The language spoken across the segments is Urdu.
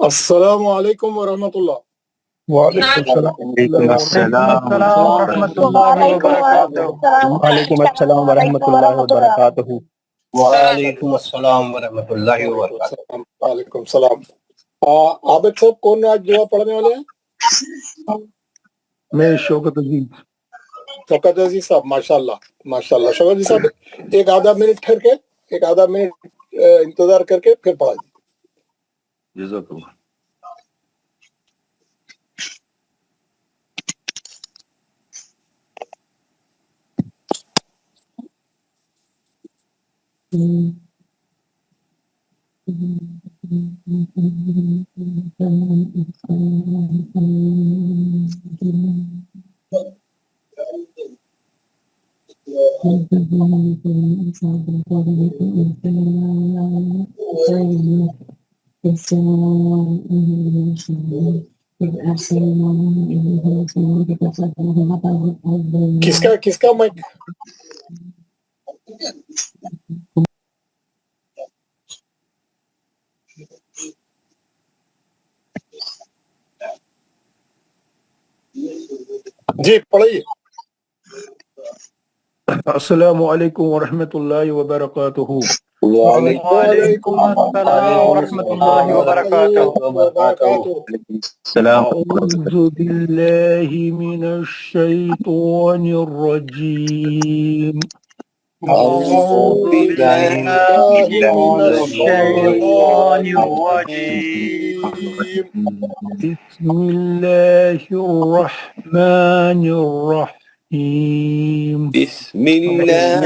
السلام علیکم ورحمۃ اللہ۔ وعلیکم السلام وعلیکم السلام ورحمۃ اللہ وبرکاتہ۔ وعلیکم السلام ورحمۃ اللہ وبرکاتہ۔ وعلیکم السلام ورحمۃ اللہ وبرکاتہ۔ وعلیکم السلام۔ عابد صاحب کون آج دعا پڑھنے والے ہیں؟ میں شوکت عزیز۔ شوکت عزیز صاحب، ماشاء اللہ ماشاء اللہ۔ شوکت عزیز صاحب ایک آدھا منٹ ٹھہر کے، ایک آدھا منٹ انتظار کر کے پھر پڑھا جی۔ جزاک اللہ۔ کس کا مائک؟ جی پڑھیے۔ السلام علیکم ورحمۃ اللہ وبرکاتہ۔ وعلیکم السلام ورحمۃ اللہ وبرکاتہ۔ السلام۔ اعوذ باللہ من الشیطان الرجیم۔ اعوذ باللہ من الشیطان الرجیم۔ بسم اللہ الرحمن الرحیم۔ بسم اللہ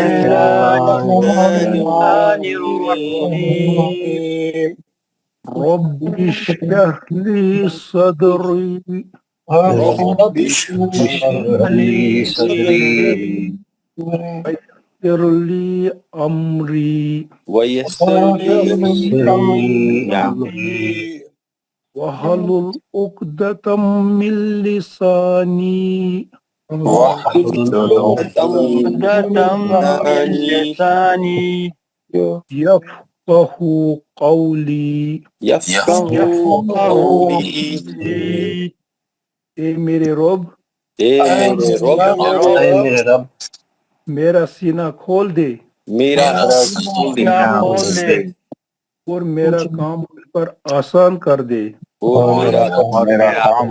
الرحمن الرحیم۔ رب اشرح لی صدری رب اشرح لی صدری ویسر لی امری ویسر لی امری واحلل عقدۃ من لسانی واحلل عقدۃ من لسانی یفقہوا قولی۔ یفقہوا قولی۔ اے میرے رب، اے میرے رب، میرا سینہ کھول دے میرا سینہ کھول دے اور میرا کام مجھ پر آسان کر دے، اور میرا کام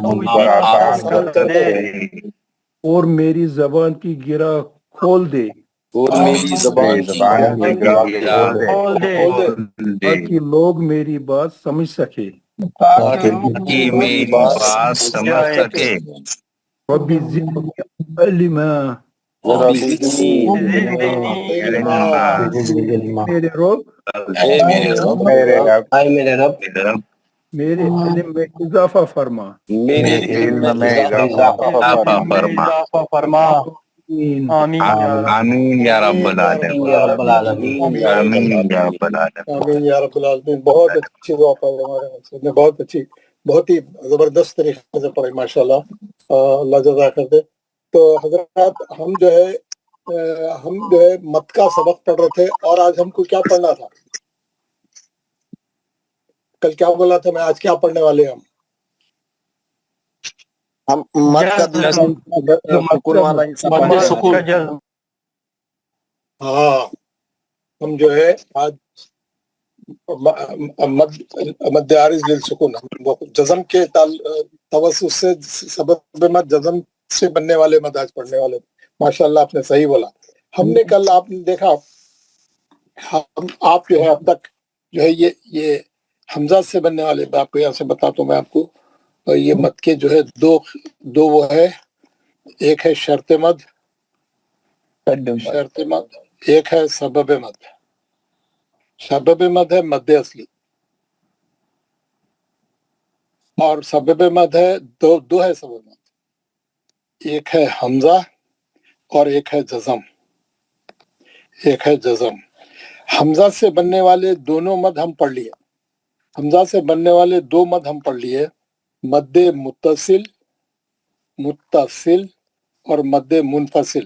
مجھ پر آسان کر دے اور میری زبان کی گرہ کھول دے اور میری زبان کی گرہ کھول دے تاکہ لوگ میری بات سمجھ سکے۔ تاکہ میری بات سمجھ سکے۔ رب زدنی علما۔ رب زدنی علما۔ میرے رب، اے میرے رب، میرے علم میں اضافہ فرما۔ میرے علم میں اضافہ فرما۔ آمین یا رب العالمین۔ آمین یا رب العالمین۔ آمین یا رب العالمین۔ بہت اچھی دعا پڑھی ہمارے مسجد نے، بہت اچھی، بہت ہی زبردست طریقے سے پڑھی ماشاءاللہ۔ اللہ جزا کر دے۔ تو حضرات ہم جو ہے مت کا سبق پڑھ رہے تھے، اور آج ہم کو کیا پڑھنا تھا؟ کل کیا بولا تھا میں؟ آج کیا پڑھنے والے ہیں ہم مت کا سکون والا حصہ۔ ہاں، ہم جو ہے آج مد عارض للسکون، جزم کے توسط سے، سبب مد جزم سے بننے والے مد آج پڑھنے والے۔ ماشاءاللہ آپ نے صحیح بولا۔ ہم نے کل، آپ نے دیکھا، آپ جو ہے اب تک جو ہے یہ حمزہ سے بننے والے، میں آپ کو یہاں سے بتاتا ہوں، میں آپ کو یہ مد کے جو ہے دو وہ ہے، ایک ہے شرط مد، ایک ہے سبب مد۔ سبب مد ہے مد اصلی، اور سبب مد ہے دو ہے سبب مد، ایک ہے حمزہ اور ایک ہے جزم۔ حمزہ سے بننے والے دونوں مد ہم پڑھ لیے۔ حمزہ سے بننے والے دو مد ہم پڑھ لیے، مد متصل اور مد منفصل۔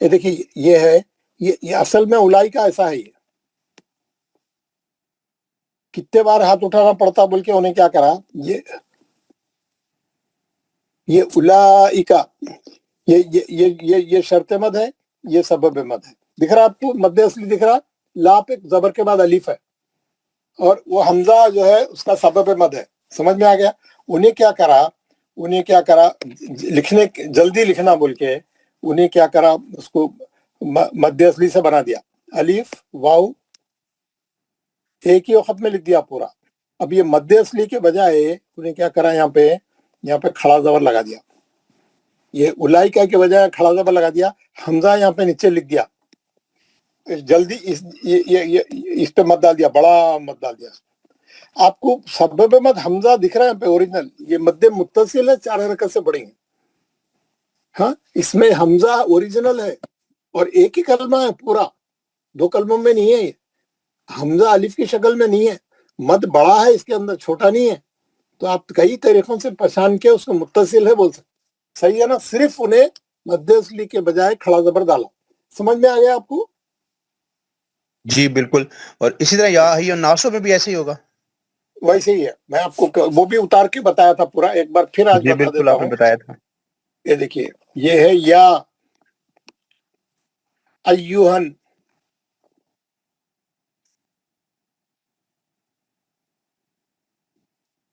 یہ دیکھیے یہ ہے یہ اصل میں الائی کا ایسا ہے. کتنے بار ہاتھ اٹھانا پڑتا بول کے انہیں کیا کرا, یہ الائی کا یہ شرط مد ہے, یہ سبب مد ہے. دکھ رہا آپ کو مد اصلی دکھ رہا, لا پہ زبر کے بعد الف ہے اور وہ حمزہ جو ہے اس کا سبب مد ہے. سمجھ میں آ گیا. انہیں کیا کرا لکھنے جلدی لکھنا بول کے انہیں کیا کرا, اس کو مد اصلی سے بنا دیا. الف واو ایک ہی وقت میں لکھ دیا پورا. اب یہ مد اصلی کے بجائے انہیں کیا کرا, یہاں پہ کھڑا زبر لگا دیا. یہ الائی کا کے بجائے کھڑا زبر لگا دیا, حمزہ یہاں پہ نیچے لکھ دیا. جلدی اس پہ مد ڈال دیا, بڑا مد ڈال دیا. آپ کو سبب مد حمزہ دکھ رہا ہے یہاں پہ اوریجنل. یہ مد متصل ہے, 4 حرکت سے پڑھیں گے. ہاں اس میں حمزہ اوریجنل ہے اور ایک ہی کلمہ ہے پورا, 2 کلموں میں نہیں ہے. یہ حمزہ الف کی شکل میں نہیں ہے, مد بڑا ہے اس کے اندر, چھوٹا نہیں ہے. تو آپ کئی طریقوں سے پہچان کے اس کو متصل ہے بول سکتے. صحیح ہے نا. صرف انہیں مد اصلی کے بجائے کھڑا زبر ڈالا. سمجھ میں آ گیا آپ کو؟ جی بالکل. اور اسی طرح یا ہی اور ناسوں میں بھی ایسے ہی ہوگا. ویسے ہی ہے. میں آپ کو وہ بھی اتار کے بتایا تھا پورا, ایک بار پھر آج جی بتا بالکل دیتا آپ نے ہوں. بتایا تھا. یہ دیکھیے یہ ہے یا ایوہن.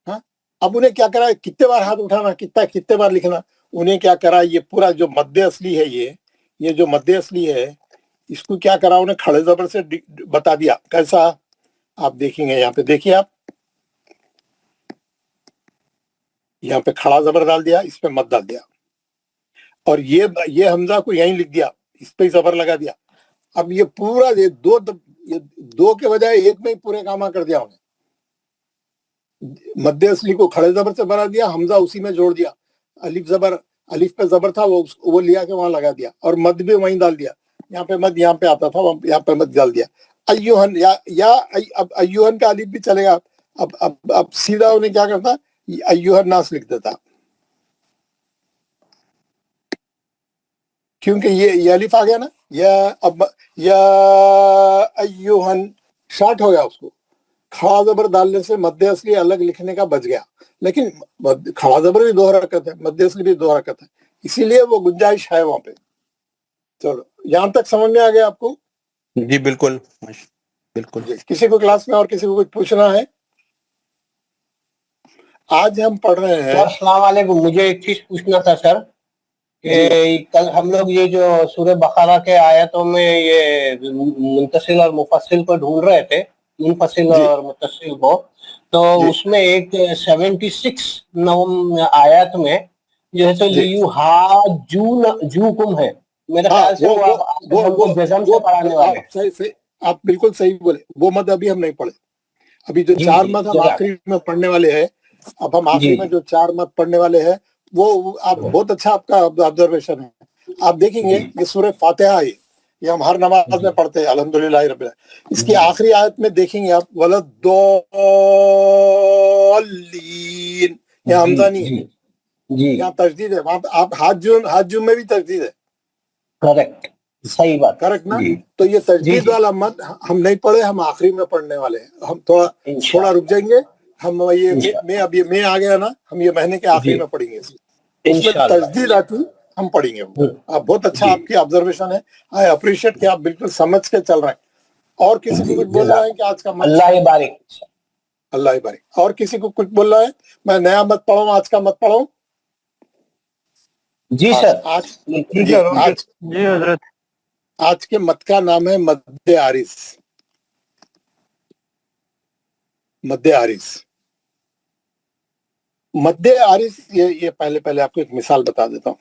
ہاں اب انہیں کیا کرا, کتنے بار ہاتھ اٹھانا, کتنے بار لکھنا. انہیں کیا کرا, یہ پورا جو مد اصلی ہے یہ جو مد اصلی ہے اس کو کیا کرا, انہیں کھڑے زبر سے بتا دیا. کیسا آپ دیکھیں گے, یہاں پہ دیکھیے آپ, یہاں پہ کھڑا زبر ڈال دیا, اس پہ مد ڈال دیا, اور یہ حمزہ کو یہیں لکھ دیا, اس پہ زبر لگا دیا. اب یہ پورا یہ دو کے بجائے ایک میں ہی پورے کام کر دیا انہیں. مد اصلی کو کھڑے زبر سے بنا دیا, حمزہ اسی میں جوڑ دیا. الف پہ زبر تھا وہ لیا کے وہاں لگا دیا, اور مد بھی وہیں ڈال دیا. یہاں پہ مد یہاں پہ آتا تھا, یہاں پہ مد ڈال دیا. ایوہن یا اب ایوہن کا الف بھی چلے گا. اب سیدھا انہیں کیا کرتا, ایوہن ناس لکھ دیتا, کیونکہ یہ الف آ گیا نا. یا ایوہن شارٹ ہو گیا, اس کو کھڑا زبر ڈالنے سے مد اصلی الگ لکھنے کا بچ گیا. لیکن کھڑا زبر بھی 2 حرکت ہے, مد اصلی بھی 2 حرکت ہے, اسی لیے وہ گنجائش ہے وہاں پہ. چلو یہاں تک سمجھ میں آ گیا آپ کو؟ جی بالکل بالکل. جی. کسی کو کلاس میں اور کسی کو کچھ پوچھنا ہے؟ آج ہم پڑھ رہے ہیں. سر السلام علیکم. مجھے ایک چیز پوچھنا تھا سر, کہ کل ہم لوگ یہ جو سورہ بقرہ کے آیتوں میں یہ منتصل اور مفصل کو ڈھونڈ رہے تھے, منفصل اور متصل کو, تو اس میں ایک 76 آیت میں جو ہے تو لیوحاجوکم ہے. میرے خیال سے وہ جزم سے پڑھانے والے. آپ بالکل صحیح بولے. وہ مد ابھی ہم نہیں پڑھے. ابھی جو 4 مد ہم آخری میں پڑھنے والے ہیں, اب ہم آخری میں جو 4 مد پڑھنے والے ہیں وہ آپ بہت اچھا آپ کا آبزرویشن ہے. آپ دیکھیں گے یہ سورہ فاتحہ ہے, یہ ہم ہر نماز میں پڑھتے ہیں الحمدللہ رب العالمین. اس کی آخری آیت میں دیکھیں گے آپ وَلَضَّالِّينَ, یہاں حمزہ نہیں ہے, یہاں تشدید ہے. وہاں آپ ہاتھ جم میں بھی تشدید ہے. کریکٹ, صحیح بات, کریکٹ نا. تو یہ تشدید والا مد ہم نہیں پڑھے, ہم آخری میں پڑھنے والے ہیں. ہم تھوڑا رک جائیں گے. ہم یہ میں آ گیا نا, ہم یہ مہینے کے آخری میں پڑھیں گے. اس میں تجدید آتی ہم پڑھیں گے. آپ بہت اچھا, آپ کی آبزرویشن ہے. آئی اپریشیٹ کہ آپ بالکل سمجھ کے چل رہے ہیں. اور کسی کو کچھ بول رہا ہے کہ آج کا مت, اللہ بارک, اللہ بارک. اور کسی کو کچھ بول رہا ہے میں نیا مت پڑھوں, آج کا مت پڑھوں؟ جی سر. جی حضرت. آج کے مت کا نام ہے مد عارض. مد عارض, مد عارض. یہ پہلے آپ کو ایک مثال بتا دیتا ہوں.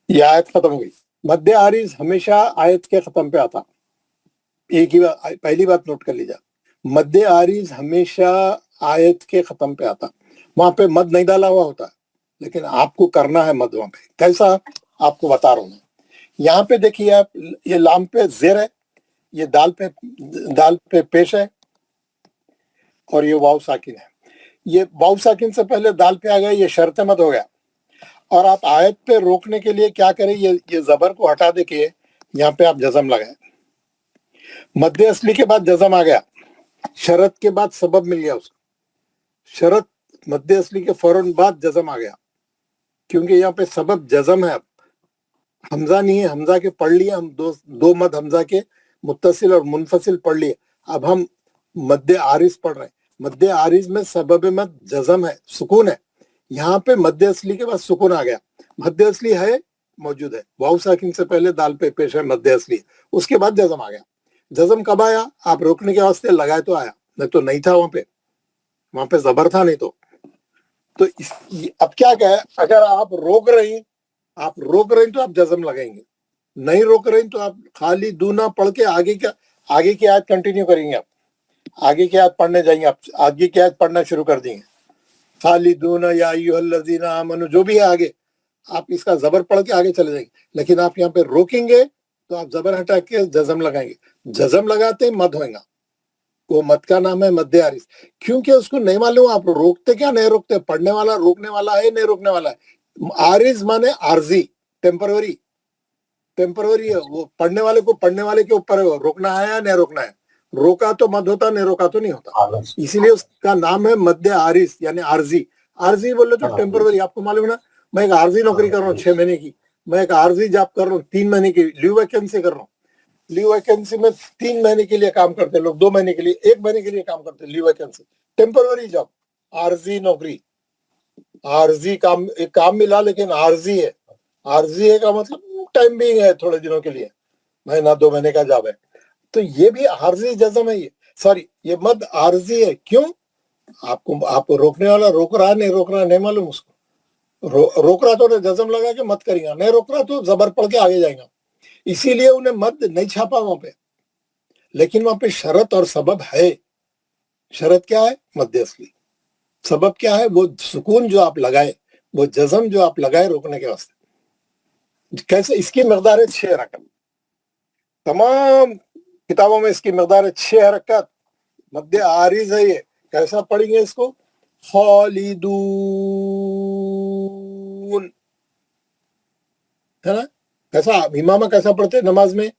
یہ آیت ختم ہو گئی. مد عارض ہمیشہ آیت کے ختم پہ آتا. ایک ہی بات, پہلی بات نوٹ کر لیجیے. مد عارض ہمیشہ آیت کے ختم پہ آتا. وہاں پہ مد نہیں ڈالا ہوا ہوتا, لیکن آپ کو کرنا ہے مد وہاں پہ. کیسا آپ کو بتا رہا ہوں. یہاں پہ دیکھیے آپ, یہ لام پہ زیر ہے, یہ دال پہ پیش ہے. اور یہ واو ساکن ہے. یہ واو ساکن سے پہلے دال پہ آ گیا, یہ شرط مد ہو گیا. اور آپ آیت پہ روکنے کے لیے کیا کریں, یہ زبر کو ہٹا دے کے یہاں پہ آپ جزم لگائیں. مد اصلی کے بعد جزم آ گیا, شرط کے بعد سبب مل گیا اس کو. شرط مد اصلی کے فوراً بعد جزم آ گیا, کیونکہ یہاں پہ سبب جزم ہے. اب حمزہ نہیں ہے, حمزہ کے پڑھ لیے ہم, دو مد حمزہ کے متصل اور منفصل پڑھ لیے. اب ہم مد عارض پڑھ رہے ہیں. مد عارض میں سبب مد جزم ہے, سکون ہے. یہاں پہ مد اصلی کے بعد سکون آ گیا. مد اصلی ہے, موجود ہے, واو ساکن سے پہلے دال پہ پیش ہے مد اصلی, اس کے بعد جزم آ گیا. جزم کب آیا؟ آپ روکنے کے واسطے لگائے تو آیا, نہیں تھا وہاں پہ زبر تھا نہیں تو. اب کیا ہے, اگر آپ روک رہی تو آپ جزم لگائیں گے, نہیں روک رہی تو آپ خالی دونا پڑھ کے آگے کی آیت کنٹینیو کریں گے. آپ آگے کی آیت پڑھنے جائیں گے, آپ آگے کی آیت پڑھنا شروع کر دیں گے. خالدون یا ایھا الذین آمنوا جو بھی ہے آگے, آپ اس کا زبر پڑھ کے آگے چلے جائیں گے. لیکن آپ یہاں پہ روکیں گے تو آپ زبر ہٹا کے جزم لگائیں گے. جزم لگاتے مد ہوئے گا, وہ مد کا نام ہے مد عارض. کیونکہ اس کو نہیں معلوم آپ روکتے کیا نہیں روکتے, پڑھنے والا روکنے والا ہے نہیں روکنے والا ہے. عارض مانے عارضی, ٹیمپروری ہے. وہ پڑھنے والے کو پڑھنے والے کے اوپر ہے, روکنا ہے یا نہیں روکنا ہے. روکا تو مد ہوتا, نہیں روکا تو نہیں ہوتا. اسی لیے اس کا نام ہے مد عارض یعنی عارضی. عارضی بولے تو ٹیمپروری. آپ کو معلوم ہے نا, میں ایک عارضی نوکری کر رہا ہوں 6 مہینے کی, میں ایک عارضی جاب کر رہا ہوں 3 مہینے کی, لیو ویکینسی کر رہا ہوں. لیو ویکینسی میں 3 مہینے کے لیے کام کرتے لوگ, 2 مہینے کے لیے, 1 مہینے کے لیے کام کرتے. لیو ویکینسی ٹیمپروری جاب, عارضی نوکری, عارضی کام. ایک کام ملا لیکن عارضی ہے. عارضی ہے کا مطلب ٹائم بینگ ہے, تھوڑے دنوں کے لیے, مہینہ 2 مہینے کا جاب ہے. تو یہ بھی عارضی جزم ہے. یہ مد عارضی ہے. کیوں؟ آپ روکنے والا روک رہا نہیں روک رہا نہیں معلوم اس کو. روک رہا تو جزم لگا کے مت کریں گا, نہیں روک رہا تو زبر پڑھ کے آگے جائیں گا. اسی لیے انہیں مد نہیں چھاپا وہاں پہ. لیکن وہاں پہ شرط اور سبب ہے. شرط کیا ہے؟ مد اصلی. سبب کیا ہے؟ وہ سکون جو آپ لگائے, وہ جزم جو آپ لگائے روکنے کے واسطے. کیسے؟ اس کی مقدار ہے 6 حرکت. تمام کتابوں میں اس کی مقدار ہے 6 حرکت. مد عارض ہے یہ. کیسا پڑھیں گے اس کو؟ خالدون, ہے نا. کیسا امامہ کیسا پڑھتے نماز میں,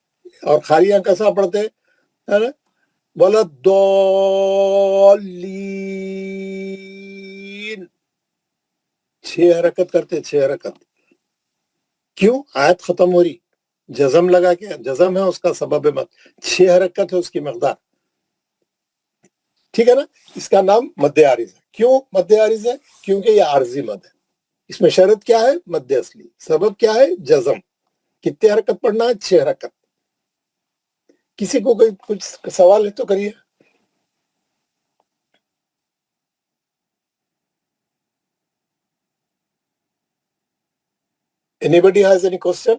اور خاریاں کیسا پڑھتے, ہے نا. ولدالین, 6 حرکت کرتے, 6 حرکت. کیوں؟ آیت ختم ہو رہی, جزم لگا کے. جزم ہے اس کا سبب مد, 6 حرکت ہے اس کی مقدار. ٹھیک ہے نا. اس کا نام مد عارض ہے. کیوں مد عارض ہے؟ کیونکہ یہ عارضی مد ہے. اس میں شرط کیا ہے؟ مد اصلی. سبب کیا ہے؟ جزم. کتنے حرکت پڑھنا ہے؟ 6 حرکت. کسی کو کوئی کچھ سوال ہے تو کریے. Anybody has any question?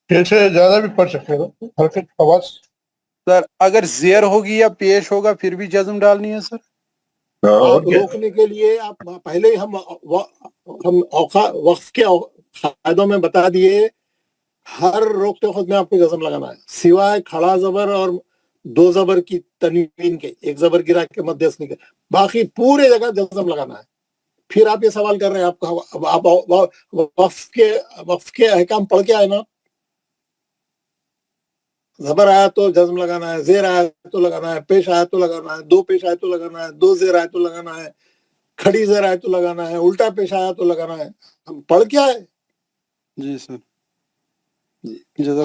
سے زیادہ بھی پڑھ سکتے ہو حرکت آواز. سر اگر زیر ہوگی یا پیش ہوگا پھر بھی جزم ڈالنی ہے سر. آپ روکنے کے لیے آپ پہلے ہی ہم وقف کے قاعدوں میں بتا دیے, ہر روکتے وقت میں آپ کو جزم لگانا ہے, سوائے کھڑا زبر اور 2 زبر کی تنوین کے, 1 زبر گرا کے مد اصلی کے, باقی پورے جگہ جزم لگانا ہے. پھر آپ یہ سوال کر رہے ہیں, آپ وقف کے احکام پڑھ کے آئے نا. زبر آیا تو جزم لگانا ہے, زیر آیا تو لگانا ہے, پیش آیا تو لگانا ہے, 2 پیش آیا تو لگانا ہے, 2 زیر آیا تو لگانا ہے, کھڑی زیر آیا تو لگانا ہے, الٹا پیش آیا تو لگانا ہے. ہم پڑھ کے آئے. جی سر.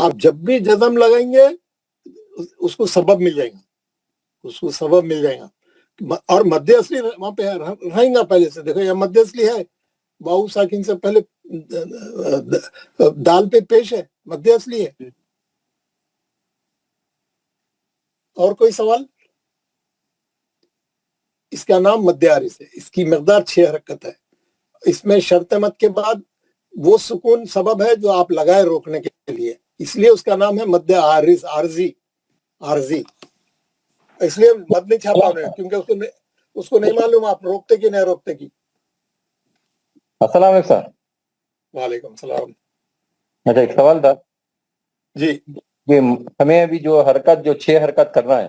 آپ جب بھی جزم لگائیں گے اس کو سبب مل جائے گا, اس کو سبب مل جائے گا. اور مد اصلی وہاں پہ رہیں گا پہلے سے. دیکھو یہ مد اصلی ہے, واو ساکن سے پہلے دال پہ پیش ہے, مد اصلی ہے. اور کوئی سوال؟ اس کا نام مد عارض ہے. اس کی مقدار 6 حرکت ہے. اس میں شرط مد کے بعد وہ سکون سبب ہے جو آپ لگائے روکنے کے لیے, اس لیے اس کا نام ہے مد عارض, عارضی. اس لیے مد نہیں چھاپا انہیں, کیونکہ اس کو نہیں معلوم آپ روکتے کی نہیں روکتے کی. السلام علیکم سر. وعلیکم السلام. اچھا ایک سوال تھا جی. کہ ہمیں ابھی جو 6 حرکت کرنا ہے,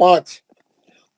5,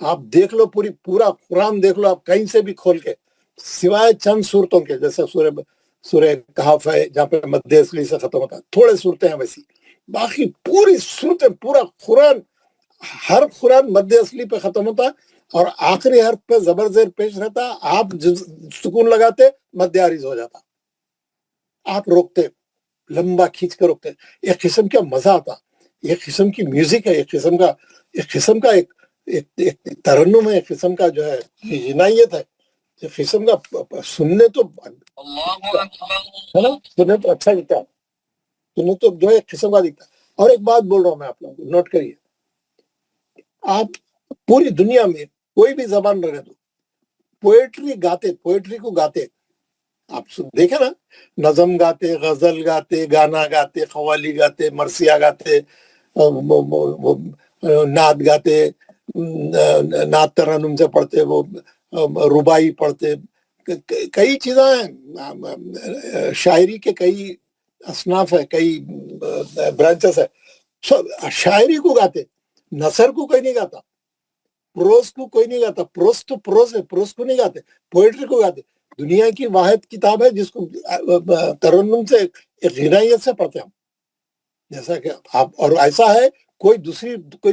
آپ دیکھ لو پورا قرآن دیکھ لو آپ کہیں سے بھی کھول کے, سوائے چند صورتوں کے, جیسے سورہ کہف ہے جہاں پہ مد اصلی سے ختم ہوتا ہے, تھوڑے صورتیں ہیں ویسی, باقی پوری صورتیں, پورا قرآن, ہر قرآن مد اصلی پہ ختم ہوتا اور آخری حرف پہ زبر زیر پیش رہتا, آپ سکون لگاتے مد عارض ہو جاتا, آپ روکتے, لمبا کھینچ کے روکتے, ایک قسم کا مزہ آتا, ایک قسم کی میوزک ہے, ایک قسم کا ایک ترنم ہے, ایک قسم کا جو ہے غنائیت ہے, ایک قسم کا سننے تو ہے نا, سننے تو اچھا دکھتا ہے, سننے تو جو ہے ایک قسم کا دکھتا ہے. اور ایک بات بول رہا ہوں میں آپ لوگوں کو, نوٹ کریے, آپ پوری دنیا میں کوئی بھی زبان رہنے دو, پوئٹری کو گاتے, آپ دیکھیں نا, نظم گاتے, غزل گاتے, گانا گاتے, قوالی گاتے, مرثیہ گاتے, نعت گاتے, نعت ترنم سے پڑھتے, وہ ربائی پڑھتے, کئی چیزیں ہیں, شاعری کے کئی اصناف ہے, کئی برانچز ہے, شاعری کو گاتے, نثر کو کوئی نہیں گاتا, پروز کو کوئی نہیں گاتا, پروز تو پروز ہے, پروز کو نہیں گاتے, پوئٹری کو گاتے. دنیا کی واحد کتاب ہے جس کو ترنم سے, ایک غنائیت سے پڑھتے ہم, جیسا کہ آپ, اور ایسا ہے کوئی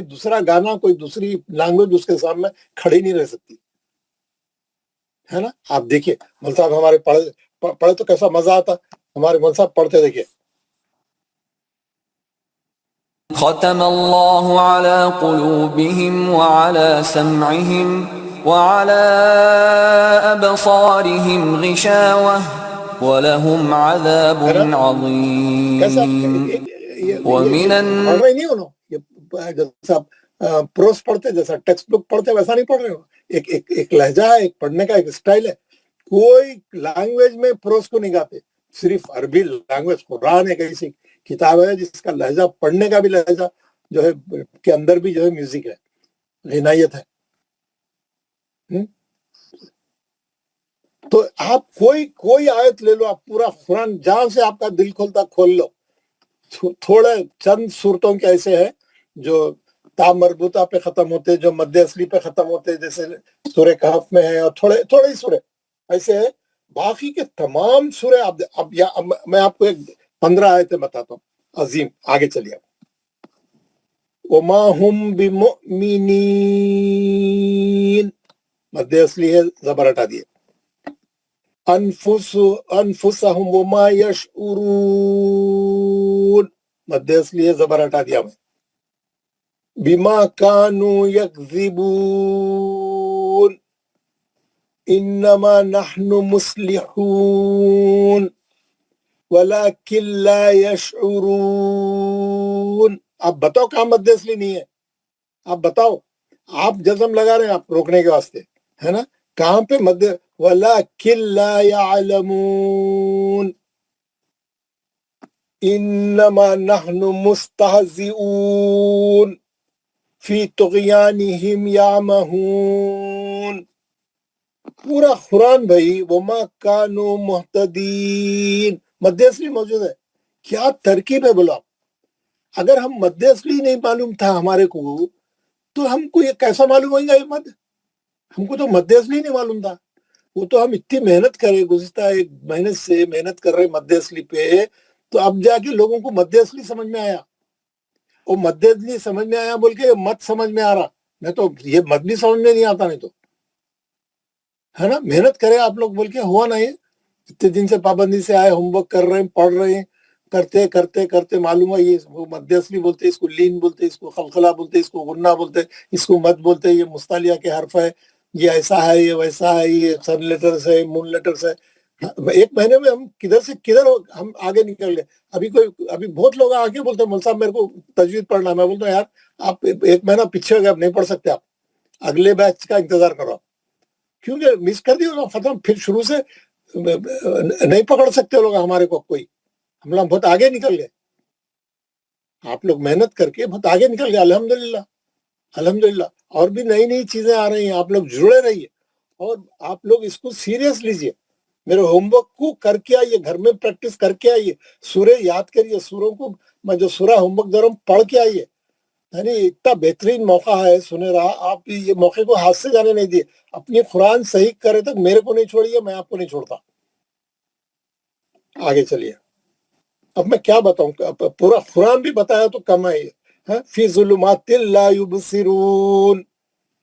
دوسرا گانا, کوئی دوسری لینگویج اس کے سامنے کھڑی نہیں رہ سکتی, ہے نا. آپ دیکھیے مول صاحب ہمارے پڑھے تو کیسا مزہ آتا, ہمارے مول صاحب پڑھتے دیکھیے. ختم اللہ علی قلوبہم وعلی سمعہم وعلى أبصارهم غشاوة ولهم عذاب عظيم ومن جیسا پروس پڑھتے, جیسا ٹیکسٹ بک پڑھتے ویسا نہیں پڑھ رہے ہو, ایک لہجہ ہے, ایک پڑھنے کا ایک اسٹائل ہے. کوئی لینگویج میں پروس کو نہیں گاتے, صرف عربی لینگویج, قرآن ایک ایسی کتاب ہے جس کا لہجہ, پڑھنے کا بھی لہجہ جو ہے کے اندر بھی جو ہے میوزک ہے, غنائیت ہے. تو آپ کوئی آیت لے لو, آپ پورا قرآن جہاں سے آپ کا دل کھولتا کھول لو, تھوڑے چند صورتوں کے ایسے ہیں جو تا مربوطہ پہ ختم ہوتے, جو مد اصلی پہ ختم ہوتے, جیسے سورہ کہف میں ہے, اور تھوڑے ہی سورے ایسے ہیں. باقی کے تمام سورے اب میں آپ کو 15 آیتیں بتاتا ہوں عظیم. آگے چلیے. وما ہم بمؤمنین, مد اصلی ہے, زبر ہٹا دیے. انفسہم وما یشعرون, مد اصلی ہے, زبر ہٹا دیا میں. بما کانوا یکذبون انما نحن مصلحون ولکن لا یشعرون. آپ بتاؤ کہاں مد اصلی نہیں ہے, آپ بتاؤ. آپ جزم لگا رہے ہیں آپ روکنے کے واسطے, ہے نا, کہاں پہ مد, وَلَكِنْ لَا يَعْلَمُونَ إِنَّمَا نَحْنُ مُسْتَهْزِئُونَ فِي طُغْيَانِهِمْ يَعْمَهُونَ. پورا قرآن بھائی, وَمَا كَانُوا مُهْتَدِينَ, مد اصلی موجود ہے. کیا ترکیب ہے بولو. اگر ہم مد اصلی نہیں معلوم تھا ہمارے کو, تو ہم کو یہ کیسا معلوم ہوگا یہ مد, ہم کو تو مد اصلی نہیں معلوم تھا. وہ تو ہم اتنی محنت کرے, گزشتہ 1 مہینے سے محنت کر رہے مد اصلی پہ, تو اب جا کے لوگوں کو مد اصلی سمجھ میں آیا. اور مد اصلی سمجھ میں آیا بول کے مد سمجھ میں آ رہا, نہیں تو یہ مد بھی سمجھ میں نہیں آتا, نہیں تو, ہے نا. محنت کرے آپ لوگ بول کے ہوا نہیں. اتنے دن سے پابندی سے آئے, ہوم ورک کر رہے ہیں, پڑھ رہے ہیں, کرتے کرتے کرتے معلوم ہے یہ مد اصلی بولتے, اس کو لین بولتے, اس کو خلخلہ بولتے, اس کو غنہ بولتے, اس کو مد بولتے, یہ مستعلیہ کے حرف ہے, یہ ایسا ہے, یہ ویسا ہے, یہ سن لیٹرز ہے, مون لیٹرز ہے. 1 مہینے میں ہم کدھر سے کدھر ہم آگے نکل گئے. ابھی بہت لوگ آگے بولتے ہیں, مول صاحب میرے کو تجوید پڑھنا ہے. میں بولتا ہوں یار آپ 1 مہینہ پیچھے ہو گئے, آپ نہیں پڑھ سکتے, آپ اگلے بیچ کا انتظار کرو, کیونکہ مس کر دیو ختم. پھر شروع سے نہیں پکڑ سکتے لوگ ہمارے کو کوئی. ہم لوگ بہت آگے نکل گئے, آپ لوگ محنت کر کے بہت آگے نکل گئے. الحمدللہ الحمدللہ. اور بھی نئی چیزیں آ رہی ہیں, آپ لوگ جڑے رہیے, اور آپ لوگ اس کو سیریس لیجئے. میرے ہوم ورک کو کر کے آئیے, گھر میں پریکٹس کر کے آئیے, سورے یاد کریے, سوروں کو میں جو سورہ ہوم ورک دے رہا ہوں پڑھ کے آئیے. یعنی اتنا بہترین موقع ہے سنہرا، آپ یہ موقع کو ہاتھ سے جانے نہیں دیے. اپنی قرآن صحیح کرے تک میرے کو نہیں چھوڑیے، میں آپ کو نہیں چھوڑتا. آگے چلیے. اب میں کیا بتاؤں، پورا قرآن بھی بتایا تو کم ہے. فی ظلمات لا یبصرون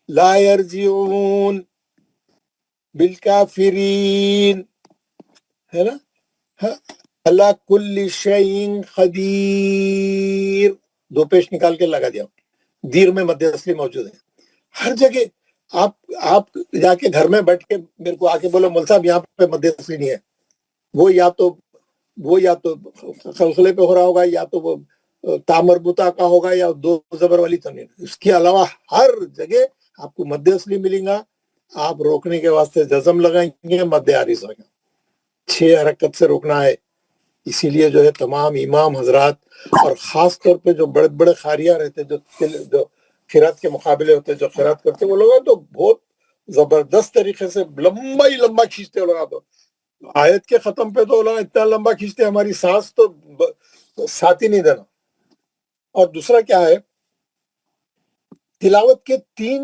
لا یرجعون بالکافرین، ہے نا. اللہ کل شیء قدیر، دو پیش نکال کے لگا دیا. دیر میں مد اصلی موجود ہے ہر جگہ. آپ جا کے گھر میں بیٹھ کے میرے کو آ کے بولو مول صاحب یہاں پہ مد اصلی نہیں ہے، وہ یا تو خلخلے پہ ہو رہا ہوگا، یا تو وہ تامربوتا کا ہوگا، یا دو زبر والی تنوین. اس کے علاوہ ہر جگہ آپ کو مد اصلی ملیں گا. آپ روکنے کے واسطے جزم لگائیں گے، مد عارض ہوگا. 6 حرکت سے روکنا ہے. اسی لیے جو ہے تمام امام حضرات اور خاص طور پہ جو بڑے بڑے قاریہ رہتے، جو قرات کے مقابلے ہوتے، جو قرات کرتے، وہ لوگ تو بہت زبردست طریقے سے لمبا کھینچتے. وہ لوگ تو آیت کے ختم پہ تو لوگ اتنا لمبا کھینچتے ہماری سانس تو ساتھ ہی نہیں دینا. اور دوسرا کیا ہے، تلاوت کے تین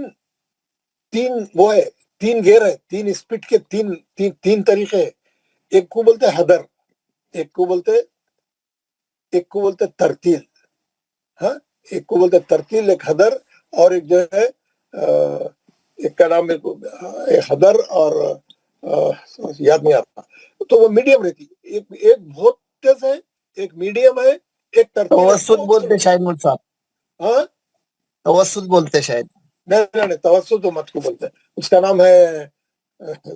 گیر ہے، 3 اسپیڈ کے تین طریقے ہیں. ایک کو بولتے حدر، ایک کو بولتے ترتیل. ایک کو بولتے ترتیل، ایک حدر، اور ایک جو ہے ایک کا نام ایک حدر اور یاد نہیں آتا. تو وہ میڈیم رہتی. ایک بہت تیز ہے، ایک میڈیم ہے، ایک ترتیل. توسط بولتے شاید مول صاحب، ہاں توسط بولتے شاید. نہیں توسط تو مت کو بولتے ہیں. اس کا نام ہے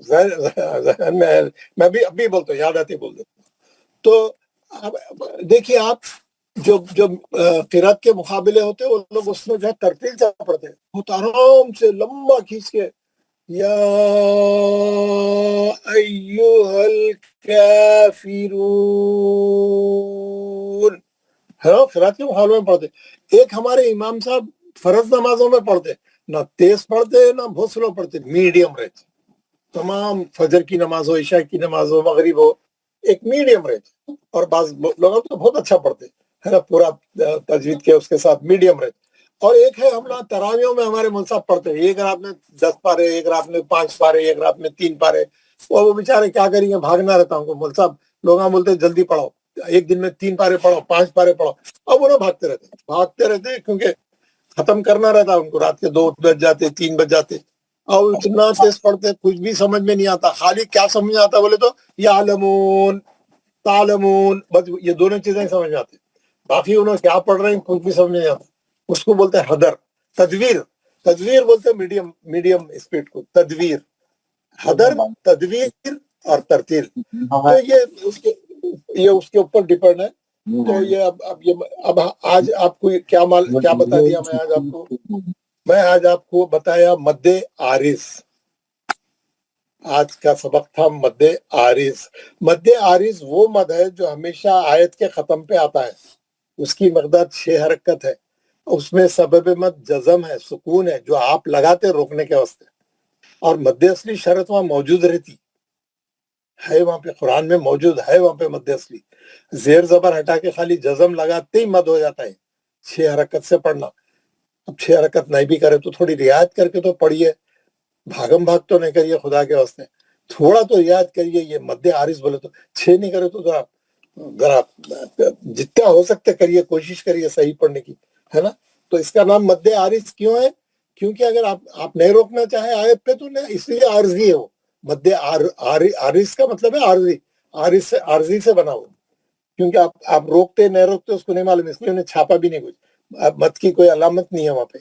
ذہن میں بھی ابھی بولتا ہوں، یاد آتی بول دیتا ہوں. تو دیکھیے آپ جو قرات کے مقابلے ہوتے وہ لوگ اس میں جو ہے ترتیل سے پڑھتے ہیں، بہت آرام سے لمبا کھینچ کے یا ایھا الکافرون، قرات کے مقابلے میں پڑھتے. ایک ہمارے امام صاحب فرض نمازوں میں پڑھتے، نہ تیز پڑھتے نہ بہت سلو پڑھتے، میڈیم رہتے. تمام فجر کی نماز ہو، عشاء کی نماز ہو، مغرب ہو، ایک میڈیم رہتے. اور بعض لوگ تو بہت اچھا پڑھتے ہے نا، پورا تجوید کے اس کے ساتھ میڈیم رہتے. اور ایک ہے ہم لوگ تراویحوں میں ہمارے مول صاحب پڑھتے ہیں، ایک رات میں 10 پارے، ایک رات میں 5 پارے، ایک رات میں 3 پارے. وہ بیچارے کیا کریں گے، بھاگنا رہتا ہوں مول صاحب. لوگ بولتے جلدی پڑھو، ایک دن میں 3 پارے پڑھو، 5 پارے پڑھو. اب وہ لوگ بھاگتے رہتے کیونکہ ختم کرنا رہتا ان کو. رات کے 2 بج جاتے، 3 بج جاتے، اور اتنا تیز پڑھتے کچھ بھی سمجھ میں نہیں آتا. خالی کیا سمجھ آتا بولے تو یعلمون تعلمون، بس یہ دونوں چیزیں سمجھ میں آتی. باقی انہوں کیا پڑھ رہے ہیں کچھ بھی سمجھ نہیں آتا. اس کو بولتے ہیں حدر. تدویر بولتے ہیں میڈیم اسپیڈ کو. تدویر، حدر، تدویر اور ترتیل. تو یہ اس کے اوپر ڈیپینڈ ہے. تو یہ اب آج آپ کو کیا بتا دیا میں آج آپ کو بتایا مد عارض. آج کا سبق تھا مد عارض. مد عارض وہ مد ہے جو ہمیشہ آیت کے ختم پہ آتا ہے. اس کی مقدار 6 حرکت ہے. اس میں سبب مد جزم ہے، سکون ہے، جو آپ لگاتے روکنے کے واسطے. اور مد اصلی شرط وہاں موجود رہتی ہے، وہاں پہ قرآن میں موجود ہے. وہاں پہ مد اصلی زیر زبر ہٹا کے خالی جزم لگاتے ہی مد ہو جاتا ہے. 6 حرکت سے پڑھنا. اب 6 حرکت نہیں بھی کرے تو تھوڑی رعایت کر کے تو پڑھیے، بھاگم بھاگ تو نہیں کریے خدا کے واسطے. تھوڑا تو یاد کریے. یہ مد عارض بولے تو 6 نہیں کرے تو ذرا جتنا ہو سکتے کریے، کوشش کریے صحیح پڑھنے کی، ہے نا. تو اس کا نام مد عارض کیوں ہے؟ کیونکہ اگر آپ نہیں روکنا چاہیں آیت پہ تو اس لیے عارضی ہے. وہ مد عارض کا مطلب ہے عارضی، عارضی سے بنا ہو. کیونکہ آپ روکتے نہیں روکتے اس کو نہیں معلوم، اس لیے انہیں چھاپا بھی نہیں کچھ. مد کی کوئی علامت نہیں ہے وہاں پہ.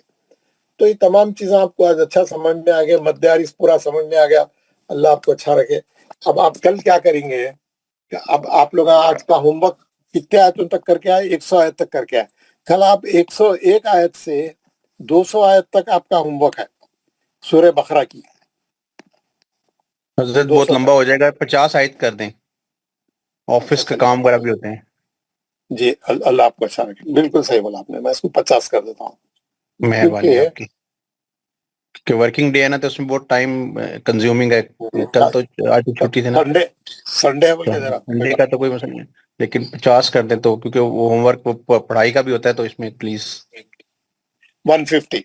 تو یہ تمام چیزیں آپ کو آج اچھا سمجھ میں آ گیا. مد عارض پورا سمجھ میں آ گیا. اللہ آپ کو اچھا رکھے. اب آپ کل کیا کریں گے؟ اب آپ لوگ آج کا ہوم ورک کتنے آیتوں تک کر کے آئے؟ 100 آیت تک کر کے آئے. کل آپ 101 آیت سے 200 آیت تک آپ کا ہوم ورک ہے سورہ بقرہ کی. حضرت بہت لمبا ہو جائے گا، 50 آیت کر دیں، آفس کا کام وغیرہ بھی ہوتے ہیں. جی اللہ آپ کو اچھا رکھے. بالکل صحیح بولا آپ نے. میں اس کو 50 کر دیتا ہوں. مہربانی آپ کی. کہ ورکنگ ڈے ہے نا، تو اس میں بہت ٹائم کنزیومنگ ہے. کل تو آج چھٹی تھی نا، سنڈے بول کے ذرا سنڈے کا تو کوئی مسئلہ نہیں ہے، لیکن 50 کر دیں تو، کیونکہ وہ ہوم ورک پڑھائی کا بھی ہوتا ہے، تو اس میں پلیز. 150,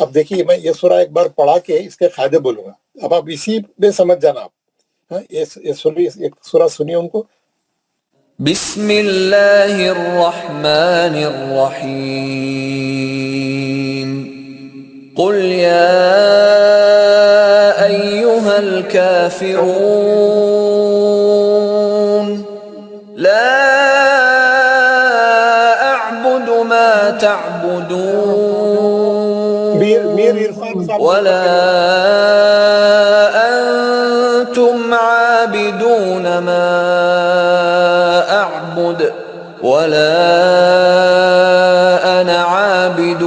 اب دیکھیے میں یہ سورہ ایک بار پڑھا کے اس کے قاعدے بولوں گا, اب آپ اسی میں سمجھ جانا. آپ یہ سورہ سنیے ان کو. بسم اللہ الرحمن الرحیم قل یا ایہا الکافرون لا اعبد ما تعبدون میر عرفان صاحب ولا انتم عابدون ما اعبد ولا انا عابد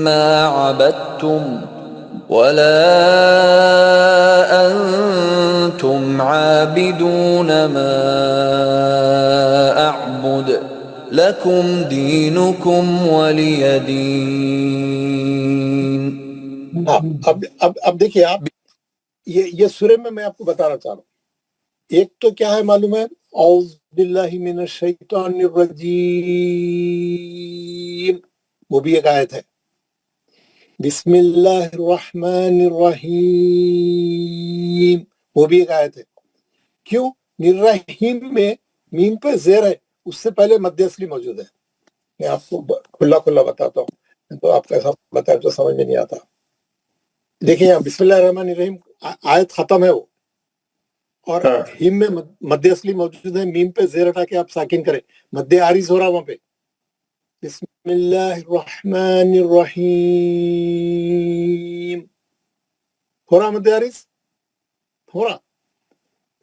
ما عبدتم ولا انتم عابدون ما اعبد لکم دینکم ولی دین. اب دیکھیے آپ یہ سورہ میں آپ کو بتانا چاہ رہا ہوں. ایک تو کیا ہے معلوم ہے, اعوذ باللہ من الشیطان الرجیم, وہ بھی ایک آیت ہے. بسم اللہ الرحمن الرحیم, وہ بھی ایک آیت ہے. کیوں؟ الرحیم میں میم پہ زیر ہے, اس سے پہلے مد اصلی موجود ہے. میں آپ کو کھلا بتاتا ہوں, تو آپ کیسا بتائیں تو سمجھ میں نہیں آتا. دیکھیں یہاں بسم اللہ الرحمن الرحیم آیت ختم ہے وہ, اور ہیم میں مد اصلی موجود ہے. میم پہ زیر ہٹا کے آپ ساکن کریں, مد عارض ہو رہا وہاں پہ. بسم اللہ الرحمن الرحیم ہو رہا, مد عارض ہو رہا.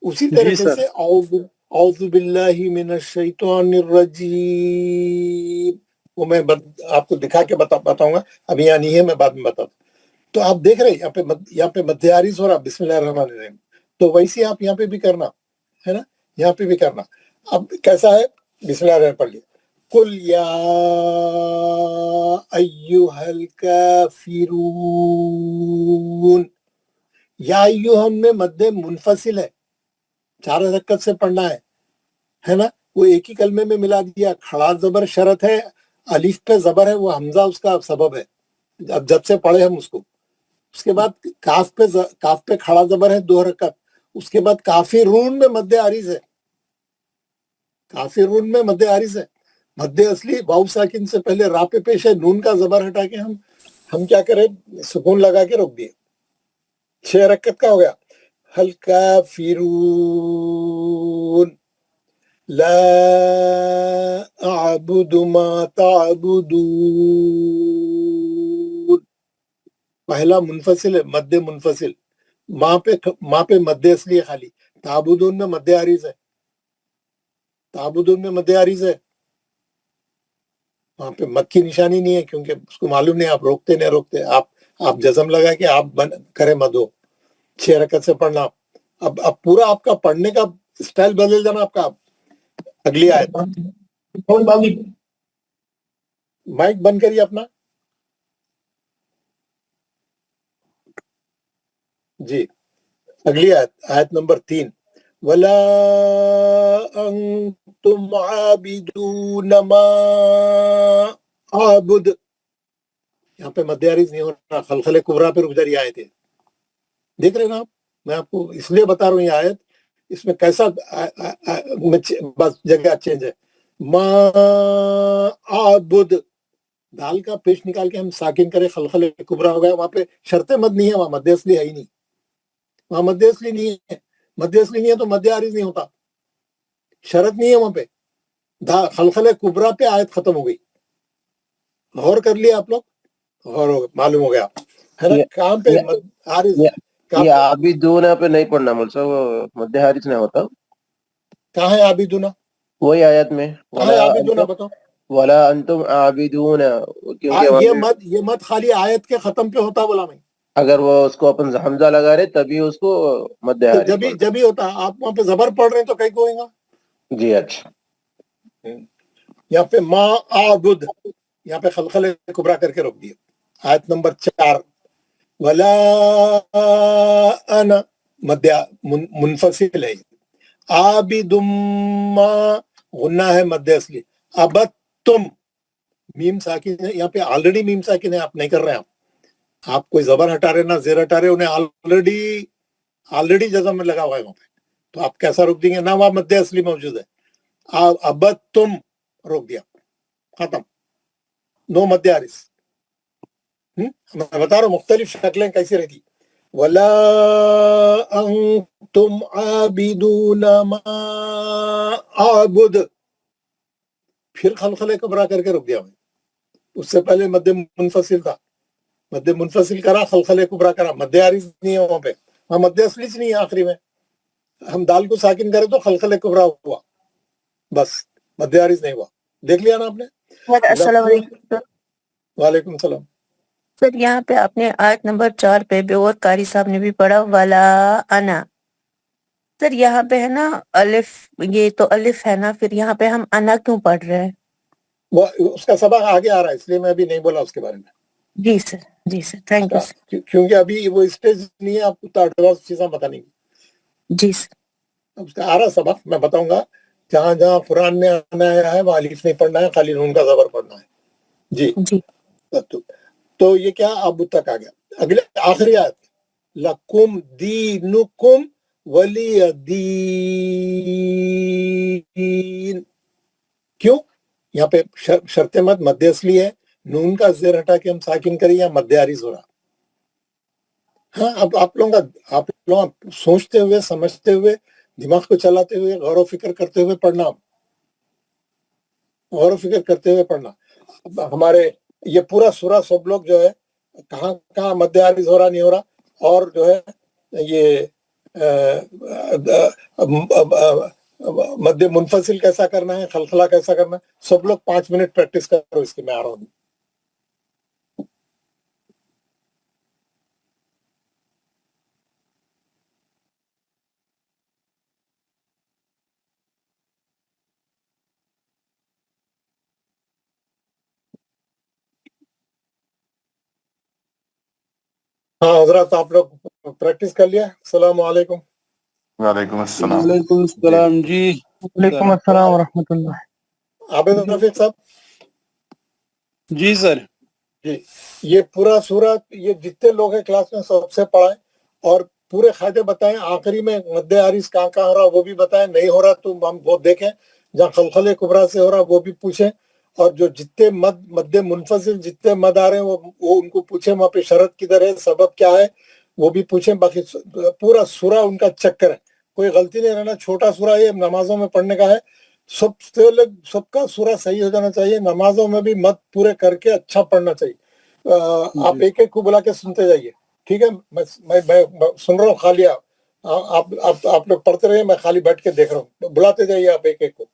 اسی طریقے سے اعوذ باللہ من الشیطان الرجیم, وہ میں آپ کو دکھا کے بتاؤں گا, ابھی یہاں نہیں ہے, میں بعد میں بتاتا ہوں. تو آپ دیکھ رہے ہیں یہاں پہ مد عارض ہو رہا بسم اللہ الرحمن الرحیم, تو ویسے آپ یہاں پہ بھی کرنا ہے نا, یہاں پہ بھی کرنا. اب کیسا ہے, بسم اللہ الرحمن پڑھ لیا. قل یا ایہا الکافرون, یا ایہم میں مد منفصل ہے, 4 حرکت سے پڑھنا ہے نا. وہ ایک ہی کلمے میں ملا دیا. کھڑا زبر شرط ہے, الف پہ زبر ہے, وہ حمزہ اس کا سبب ہے. اب جب سے پڑھے ہم اس کو, اس کے بعد کاف پہ کھڑا زبر ہے 2 حرکت. اس کے بعد کافرون میں مد عارض ہے, کافرون میں مد عارض ہے. مد اصلی واو ساکن سے پہلے را پہ پیش ہے, نون کا زبر ہٹا کے ہم کیا کریں, سکون لگا کے روک دیے. 6 حرکت کا ہو گیا. هل کافرون لا اعبد ما تعبدون, پہلا منفصل ہے, مد منفصل. ماں پہ مد اصلی ہے خالی. تعبدون میں مد عارض ہے, تعبدون میں مد عارض ہے. وہاں پہ مد کی نشانی نہیں ہے, کیونکہ اس کو معلوم نہیں آپ روکتے نہیں روکتے. آپ جزم لگا کے آپ کریں مد ہو. 6 حرکت سے پڑھنا. اب پورا آپ کا پڑھنے کا سٹائل بدل جانا آپ کا. اگلی آیت, مائک بند کریے اپنا جی. اگلی آیت نمبر 3, وَلَا أَنْتُمْ عَابِدُونَ مَا أَعْبُدُ, یہاں پہ مد عارض نہیں ہونا. خلخل کبریٰ پہ رک جاری آیت ہے. دیکھ رہے نا آپ, میں آپ کو اس لیے بتا رہا ہوں یہ آیت, اس میں کیسا بس جگہ چینج ہے. ما أعبد, دال کا پیش نکال کے ہم ساکن کرے, خلخل کبریٰ ہو گیا. وہاں پہ شرط مد نہیں ہے, وہاں مد اصلی ہے ہی نہیں. وہاں مد اصلی نہیں ہے, مد اصلی نہیں ہے تو مد عارض نہیں ہوتا. شرط نہیں ہے وہاں پہ. خلخل کبریٰ پہ آیت ختم ہو گئی. غور کر لیا آپ لوگ, غور ہو معلوم ہو گیا ہے نا. کام پہ عارض, یہ عابدون پہ نہیں پڑھنا مول صاحب, وہ مد حارث نہیں ہوتا. کہاں ہے عابدون, وہی آیت میں کہاں ہے عابدون بتاؤ. ولا انتم عابدون, یہ مد خالی آیت کے ختم پہ ہوتا بولا میں. اگر وہ اس کو اپن حمزہ لگا رہے تبھی اس کو مد حارث جب ہی ہوتا. آپ وہاں پہ زبر پڑھ رہے ہیں تو کہیں کو ہوگا جی. اچھا, یہاں پہ ما اعبد, یہاں پہ خلخل کبریٰ کر کے روک دیا. آیت نمبر 4, ولا انا مد منفصل ہے. عابد ما غنہ ہے مد اصلی. ابد تم میم ساکن ہے, یہاں پہ آلریڈی میم ساکن ہے, آپ نہیں کر رہے ہیں. آپ آپ کوئی زبر ہٹا رہے نہ زیر ہٹا رہے, انہیں آلریڈی جزم میں لگا ہوا ہے وہاں پہ, تو آپ کیسا روک دیں گے؟ نہ وہاں مد اصلی موجود ہے. ابد تم روک دیا, ختم, نو مد عارض. میں بتا رہا ہوں مختلف شکلیں کیسی رہتی. ولا انتم عابدون ما اعبد, پھر خلخلے کبرا کر کے رک دیا میں. اس سے پہلے مد منفصل تھا, مد منفصل کرا, خلخلے کبرا کرا, مد عارض نہیں ہے وہاں پہ, وہاں مد اصلی نہیں ہے آخری میں. ہم دال کو ساکن کرے تو خلخلے کبرا ہوا, بس مد عارض نہیں ہوا. دیکھ لیا نا آپ نے؟ السلام علیکم. وعلیکم السلام. سر یہاں پہ آپ نے آیت نمبر 4 پہ بھی اور قاری صاحب نے بھی پڑھا ولا انا. سر یہاں پہ ہے نا الف, یہ تو الف ہے نا, پھر یہاں پہ ہم انا کیوں پڑھ رہے ہیں؟ وہ اس کا سبق آگے آ رہا ہے, اس لیے میں ابھی نہیں بولا اس کے بارے میں. جی سر, جی سر, تھینک یو سر. کیونکہ ابھی وہ اسٹیج نہیں ہے, آپ کو ایڈوانس چیزیں پتہ نہیں. جی سر. اس کا آ رہا سبق, میں بتاؤں گا. جہاں جہاں قرآن میں آنا آیا ہے وہ الف نہیں پڑھنا ہے, خالی نون کا زبر پڑھنا ہے. جی جی تو یہ کیا اب تک آ گیا. اگلے آخری آیت, لکم دینکم ولی دین. کیوں یہاں پہ شرط مد اصلی ہے, نون کا زیر ہٹا کے ہم ساکن کریں یا مد عارض ہو رہا. ہاں, اب آپ لوگ سوچتے ہوئے, سمجھتے ہوئے, دماغ کو چلاتے ہوئے, غور و فکر کرتے ہوئے پڑھنا, غور و فکر کرتے ہوئے پڑھنا. ہمارے یہ پورا سورہ سب لوگ جو ہے کہاں کہاں مد عارض ہو رہا نہیں ہو رہا, اور جو ہے یہ مد منفصل کیسا کرنا ہے, خلخلہ کیسا کرنا ہے, سب لوگ 5 منٹ پریکٹس کرو اس کی. میں آ رہا ہوں. ہاں حضرات, آپ لوگ پریکٹس کر لیا. السلام علیکم. وعلیکم السلام. وعلیکم السلام. جی وعلیکم السلام ورحمۃ اللہ. عابد رفیق صاحب. جی سر. جی, یہ پورا سورہ, یہ جتنے لوگ ہیں کلاس میں سب سے پڑھائیں, اور پورے قاعدے بتائیں. آخری میں مد عارض کہاں کہاں ہو رہا وہ بھی بتائیں, نہیں ہو رہا تو ہم وہ دیکھیں. جہاں خلخلے کبرا سے ہو رہا وہ بھی پوچھیں, اور جو جتنے مد منفصل جتنے مد آ رہے ہیں وہ ان کو پوچھیں, وہاں پہ شرط کدھر ہے, سبب کیا ہے, وہ بھی پوچھیں. باقی پورا سورہ ان کا چکر ہے, کوئی غلطی نہیں رہنا. چھوٹا سورہ یہ نمازوں میں پڑھنے کا ہے. سب کا سورہ صحیح ہو جانا چاہیے. نمازوں میں بھی مد پورے کر کے اچھا پڑھنا چاہیے. آپ ایک ایک کو بلا کے سنتے جائیے, ٹھیک ہے؟ میں سن رہا ہوں خالی, آپ لوگ پڑھتے رہیے, میں خالی بیٹھ کے دیکھ رہا ہوں. بلاتے جائیے آپ ایک ایک کو.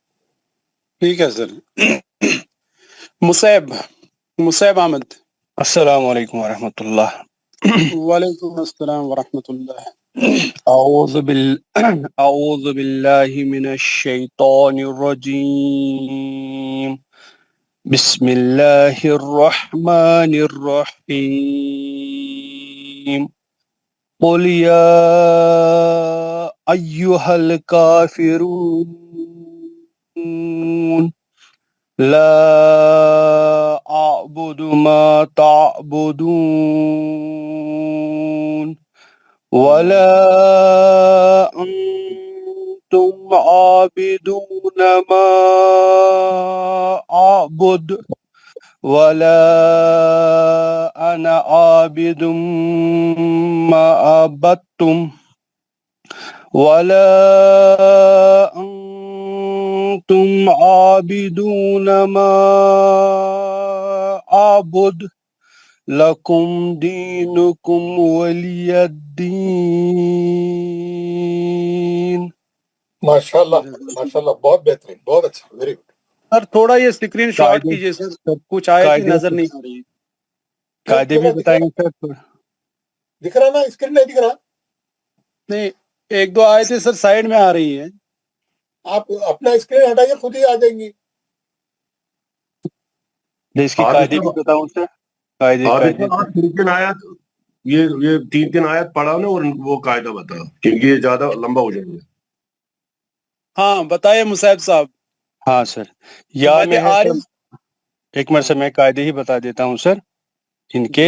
ٹھیک ہے سر. مصعب احمد. السلام علیکم ورحمۃ اللہ. وعلیکم السلام ورحمۃ اللہ. اعوذ باللہ من الشیطان الرجیم. بسم اللہ الرحمن الرحیم. قل یا ایہا الکافرون لا اعبد ما تعبدون ولا انتم عابدون ما اعبد ولا انا عابد ما عبدتم ولا انتم عابدون ما اعبد لکم دینکم ولی الدین. ماشاءاللہ ماشاءاللہ, بہت بہترین, بہت اچھا, ویری گڈ. سر تھوڑا یہ اسکرین شاٹ کیجئے سر, کچھ آیتیں نظر نہیں آ رہی. قاعدے بھی بتائیں گے سر. دکھ رہا نا اسکرین؟ نہیں دکھ رہا؟ نہیں, ایک دو آیتیں سر سائیڈ میں آ رہی ہیں. آپ اپنا اسکرین ہٹائیے, خود ہی آ جائیں گی. اس کی قاعدے بھی بتاؤں سر. قاعدے 3 آیت, یہ 3 آیت پڑھا نا, اور وہ قاعدہ بتا, کیونکہ یہ زیادہ لمبا ہو جائے گا. ہاں بتائیے مصعب صاحب. ہاں سر, یا میں ہے سر, ایک منٹ سے میں قاعدے ہی بتا دیتا ہوں سر ان کے.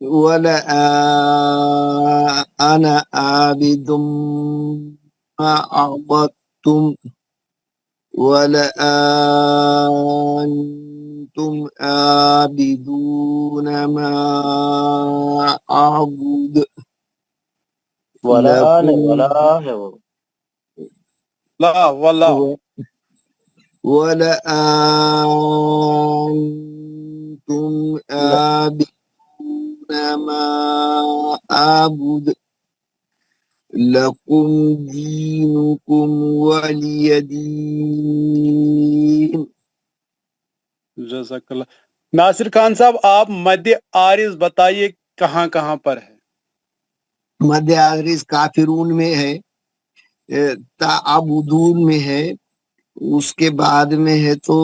ولا أنا عابد ما عبدتم ولا أنتم عابدون ما أعبد ولا آنے لكم ولا ہے وہ لا والله ولا أنتم عابدون ما أعبد لكم دينكم ولي دين. جزاک اللہ. ناصر خان صاحب آپ مد عارض بتائیے کہاں کہاں پر ہے؟ مد عارض کافرون میں ہے، تعبدون میں ہے، اس کے بعد میں ہے تو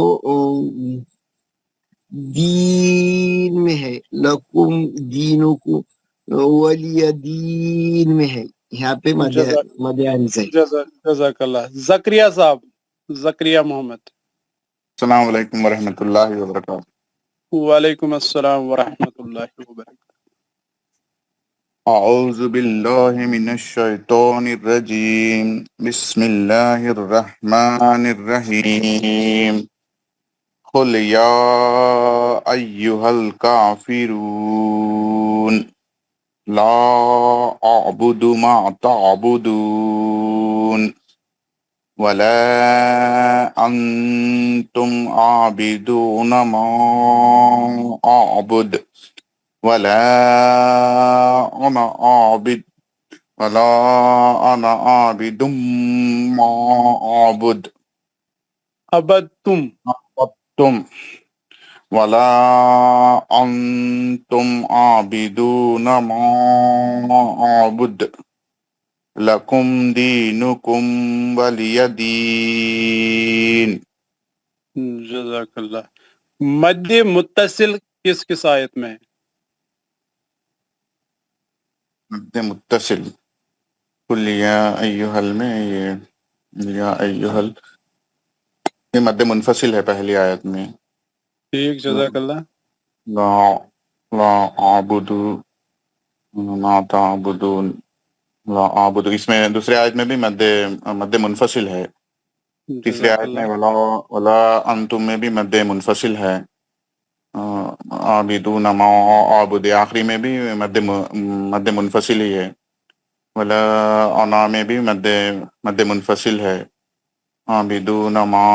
دین میں ہے، لکم دینکم ولی دین میں ہے، یہاں پہ مد عارض ہے. جزاک اللہ. زکریہ صاحب، زکریہ محمد. السلام علیکم ورحمۃ اللہ وبرکاتہ. وعلیکم السلام ورحمۃ اللہ وبرکاتہ. اعوذ باللہ من الشیطان الرجیم، بسم اللہ الرحمن الرحیم. قل یا ایہا الکافرون لا اعبد ما تعبدون ولا انتم عابدون ما اعبد ولا انا عابد ما اعبد عبدتم ولا انتم عابدون ما اعبد لکم دینکم ولی دین. جزاک اللہ. مد متصل کس کس آیت میں ہے؟ مد متصل قل یا ایہا میں یہ یا ایہا یہ مد منفصل ہے پہلی آیت میں. ٹھیک، جزاک اللہ. لا اعبد ما تعبدون لا اعبد، اس میں دوسری آیت میں بھی مد منفصل ہے. تیسری جزاک آیت میں اللہ. ولا انتم میں بھی مد منفصل ہے. عابدون ما اعبد آخری میں بھی مد منفصل ہی ہے. ولا انا میں بھی مد منفصل ہے. عابدون ما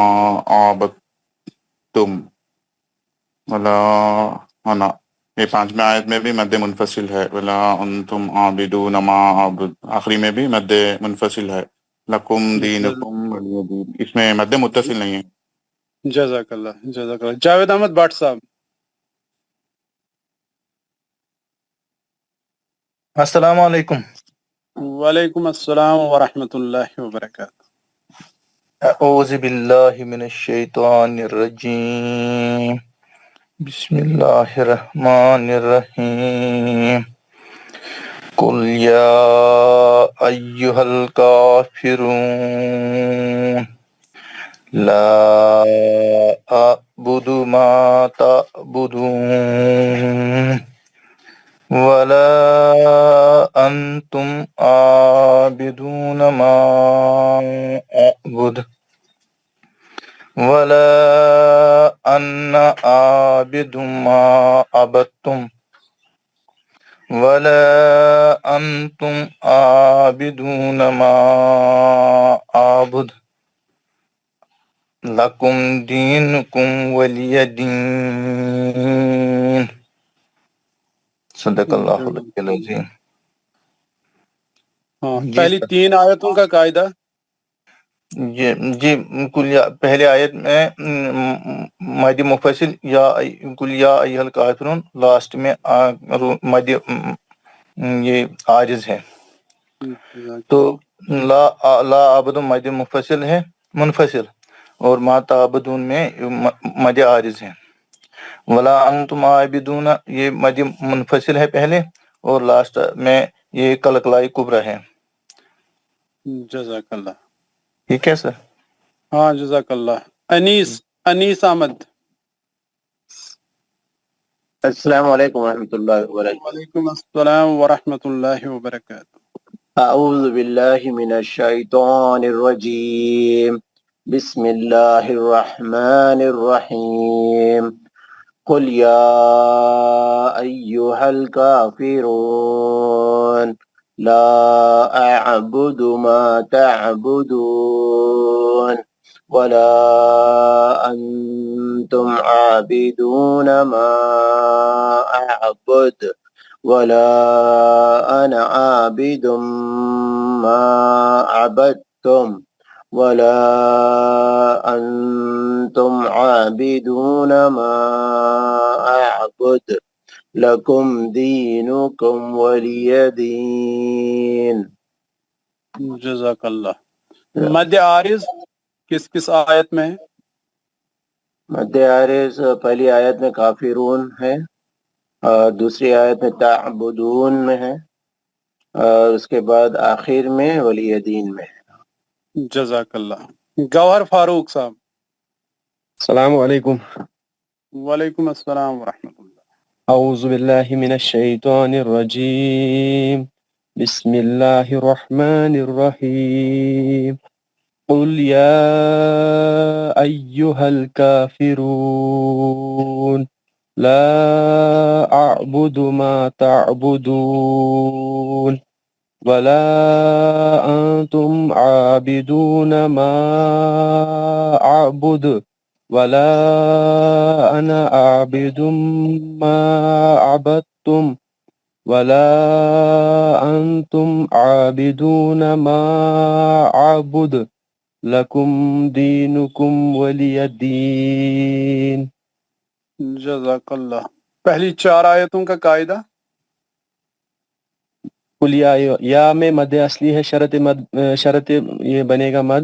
عبدتم ولا انا، یہ پانچویں آیت میں بھی مد منفصل ہے. ولا انتم عابدون ما اعبد آخری میں بھی مد منفصل ہے. لکم دینکم ولی دین، اس میں مد متصل نہیں ہے. جزاک اللہ. جزاک اللہ. جاوید احمد بٹ صاحب. السلام علیکم. وعلیکم السلام ورحمۃ اللہ وبرکاتہ. اعوذ باللہ من الشیطان الرجیم، بسم اللہ الرحمن الرحیم. قل یا ایہا الکافرون لا اعبد ما تعبدون ولا انتم عابدون ما اعبد ولا انا عابد ما عبدتم ولا انتم عابدون ما اعبد لکم دینکم ولی دین. صدق اللہ العظیم. ہاں، پہلی تین آیتوں کا قاعدہ. جی پہلے آیت میں مد مفصل یا قل یا ایھا الکافرون، لاسٹ میں مد یہ عارض ہے. تو لا عبد مد مفصل ہے منفصل، اور ما تعبدون میں مد عارض ہے. ولا انتم عابدون یہ مد منفصل ہے پہلے، اور لاسٹ میں یہ کلکلائی کبرا ہے. جزاک اللہ. ٹھیک ہے سر. ہاں جزاک اللہ. انیس احمد. السلام علیکم ورحمۃ اللہ وبرکاتہ. وعلیکم السلام ورحمۃ اللہ وبرکاتہ. اعوذ باللہ من الشیطان الرجیم. بسم اللہ الرحمن الرحیم. قل یا ایہا الکافرون لا اعبد ما تعبدون ولا انتم عابدون ما اعبد ولا انا عابد ما عبدتم ولا انتم عابدون ما اعبد لکم دینکم ولی دین. جزاک اللہ. مد عارض کس کس آیت میں ہے؟ مد عارض پہلی آیت میں کافرون ہے اور دوسری آیت میں تعبدون میں ہے اور اس کے بعد آخر میں ولی دین میں ہے. جزاک اللہ. گوہر فاروق صاحب. السلام علیکم. وعلیکم السلام ورحمۃ اللہ. اعوذ باللہ من الشیطان الرجیم. بسم اللہ الرحمن الرحیم. قل یا ایہا الکافرون لا اعبد ما تعبدون ولا انتم عابدون ما اعبد ولا انا عابد ما عبدتم ولا انتم عابدون ما اعبد لکم دینکم ولی دین. جزاک اللہ. پہلی 4 آیتوں کا قاعدہ. قل یا میں مد اصلی ہے، شرط یہ بنے گا مد،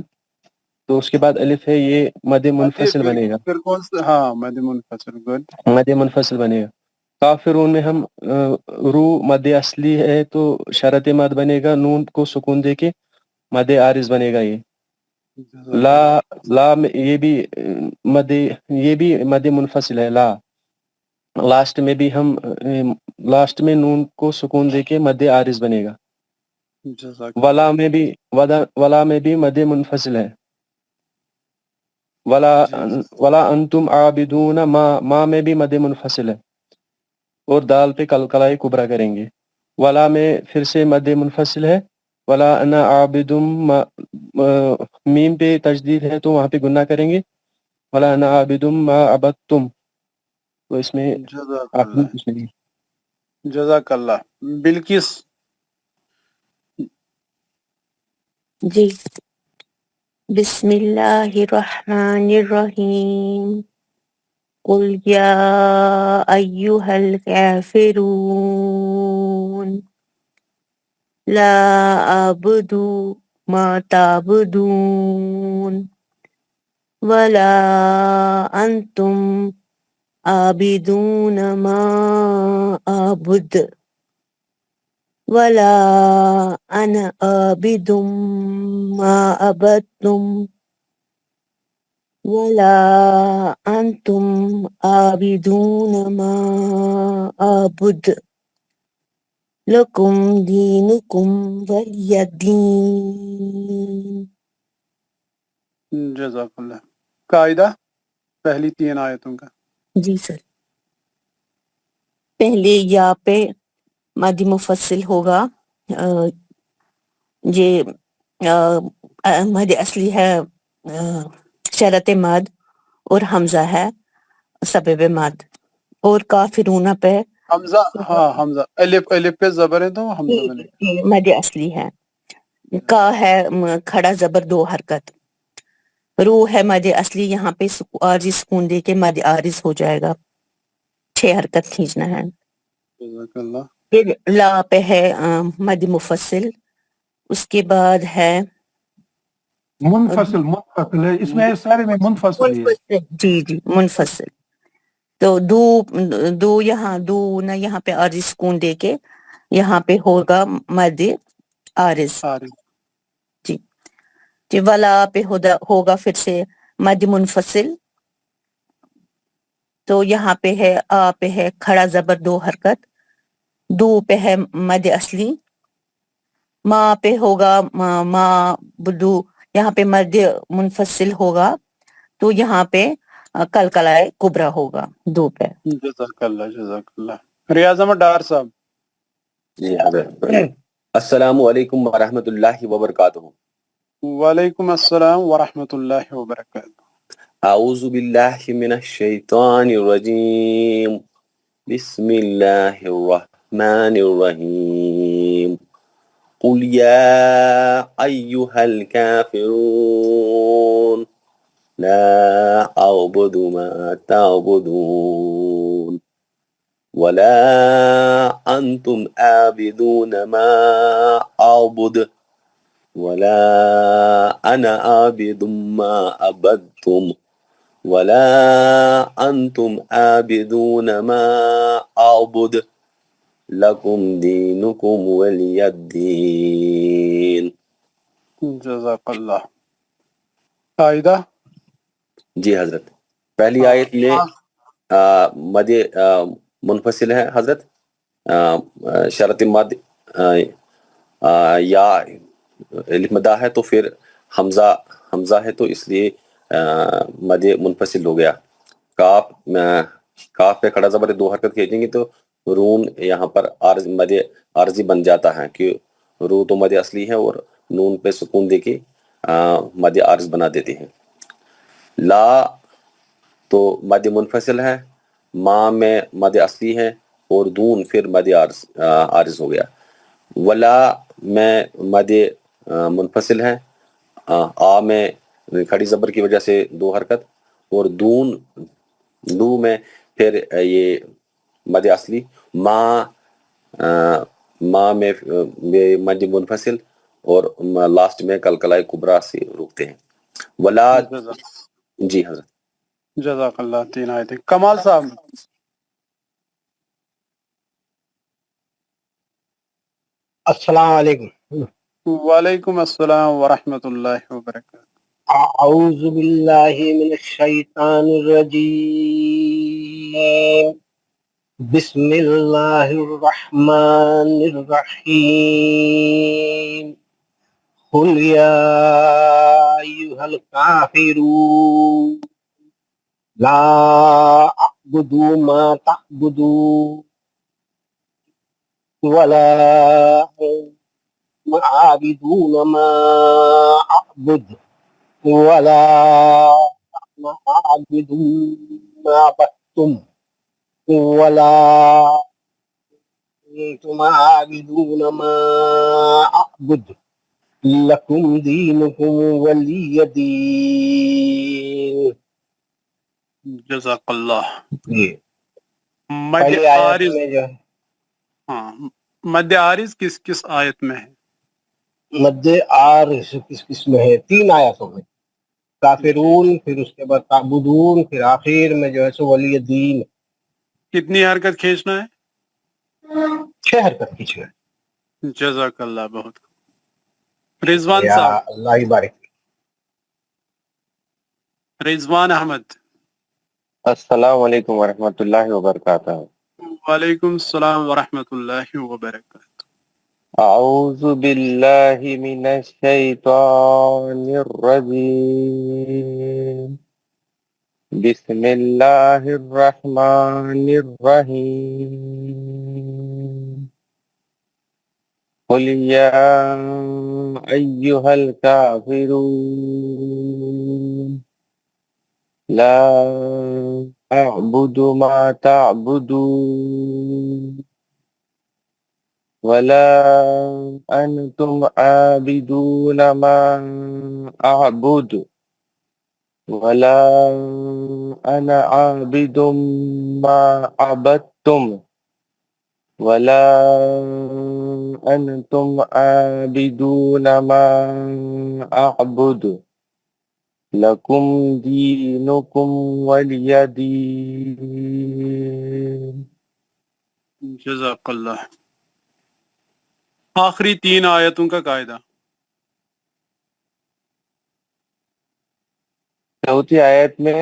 تو اس کے بعد الف ہے، یہ مد منفصل بنے گا. پھر کون سا؟ ہاں مد منفصل. گڈ. مد منفصل بنے گا. کافرون میں ہم رو مد اصلی ہے تو شرط مد بنے گا، نون کو سکون دے کے مد عارض بنے گا. یہ لا یہ بھی مد منفصل ہے. لا لاسٹ میں بھی ہم لاسٹ میں نون کو سکون دے کے مد عارض بنے گا. ولا میں بھی مد منفصل ہے. ولا انتم عابدون ما میں بھی مد منفصل ہے اور دال پہ کلکلائے کبرا کریں گے. ولا میں پھر سے مد منفصل ہے. ولا انا عابد میم پہ تجدید ہے تو وہاں پہ گناہ کریں گے. ولا انا عابد ما عبدتم، تو اس میں جزاک اللہ. بلقیس. جی. بسم اللہ الرحمن الرحیم. قل یا ایہا الکافرون لا اعبد ما تعبدون ولا انتم عابدون ما اعبد ولا انا عابد ما عبدتم ولا انتم عابدون ما اعبد لکم دینکم ولی دین. جزاک اللہ. قاعدہ پہلی 3 آیتوں کا. جی سر. پہلے یا پہ مد مفصل ہوگا. یہ مد اصلی ہے شرط مد اور حمزہ ہے سبب مد. اور کافرون پہ حمزہ. ہاں حمزہ الف پہ زبر ہے تو حمزہ بنے گا. مد اصلی ہے. کا ہے کھڑا زبر 2 حرکت. رو ہے مد اصلی، یہاں پہ عارضی سکون دے کے مد عارض ہو جائے گا. 6 حرکت کھینچنا ہے. جزاک اللہ. پھر لا پہ ہے مد مفصل. اس کے بعد ہے منفصل ہے، اس میں سارے میں منفصل ہے. جی منفصل. تو دو یہاں دو نہ یہاں پہ عارضی سکون دے کے یہاں پہ ہوگا مد عارض. جی ولا پہ ہوگا پھر سے مد منفصل. تو یہاں پہ ہے آ پہ ہے کھڑا زبر 2 حرکت، دو پہ ہے مد اصلی، ما پہ ہوگا ما بدو، یہاں پہ مد منفصل ہوگا، تو یہاں پہ کلکلائے کبرا ہوگا 2 پہ۔ جزاک اللہ جزاک اللہ۔ ریاض احمد ڈار صاحب۔ جی حضرت السلام علیکم ورحمۃ اللہ وبرکاتہ۔ وعلیکم السلام ورحمۃ اللہ وبرکاتہ۔ اعوذ باللہ من الشیطان الرجیم، بسم اللہ الرحمن الرحیم، قل یا ایہا الکافرون لا اعبد ما تعبدون ولا انتم عابدون ما اعبد ولا انا عابد ما عبدتم ولا انتم عابدون ما اعبد لکم دینکم ولی الدین۔ جزاک اللہ۔ قاعدہ؟ جی حضرت، پہلی آیت میں مد منفصل ہے حضرت، شرط مد یا الف مدہ ہے تو پھر حمزہ ہے تو اس لیے مد منفصل ہو گیا۔ کاف پہ کھڑا زبر 2 حرکت کھینچیں گے تو رون یہاں پر مد عارضی بن جاتا ہے، کہ رو تو مد اصلی ہے اور نون پہ سکون دے کے مد عارض بنا دیتے ہیں۔ لا تو مد منفصل ہے، ما میں مد اصلی ہے اور دون پھر مد عارض ہو گیا۔ ولا میں مد منفصل ہے، آ میں کھڑی زبر کی وجہ سے 2 حرکت، اور دو میں پھر یہ مد اصلی، ما میں مد منفصل، اور لاسٹ میں کلکلائے کبرا سے روکتے ہیں۔ ولا جی حضرت جزاک اللہ۔ 3 آیتیں۔ کمال صاحب۔ السلام علیکم۔ وعلیکم السلام ورحمۃ اللہ وبرکاتہ۔ اعوذ باللہ من الشیطان الرجیم، بسم اللہ الرحمن الرحیم، قل یا ایہا الکافرون لا اعبد ما تعبدون ولا عابدون ما اعبد ولا عابد ما عبدتم ولا انتم عابدون ما اعبد لکم دینکم ولی دین۔ جزاک اللہ۔ جی مد پہلی آیت عارض، میں جو ہے ہاں مد عارض کس آیت میں ہے؟ مد عارض کس میں ہے؟ 3 آیتوں میں، کافرون، پھر اس کے بعد تعبدون، پھر آخر میں جو ہے سو ولی دین۔ کتنی حرکت کھینچنا ہے؟ 6 حرکت کھینچنا ہے۔ جزاک اللہ بہت۔ رضوان یا صاحب۔ اللہ بارک۔ رضوان احمد۔ السلام علیکم ورحمۃ اللہ وبرکاتہ۔ وعلیکم السلام ورحمۃ اللہ وبرکاتہ۔ اعوذ باللہ من الشیطان الرجیم، بسم اللہ الرحمن الرحیم، قل یا ایہا الکافرون لا اعبد ما تعبدون ولا انتم عابدون ما اعبد ولا انا عابد ما عبدتم ولا انتم عابدون ما اعبد لکم دینکم ولی دین۔ جزاک اللہ۔ آخری 3 آیتوں کا قاعدہ۔ چوتھی آیت میں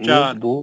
4 1 2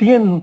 3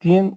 3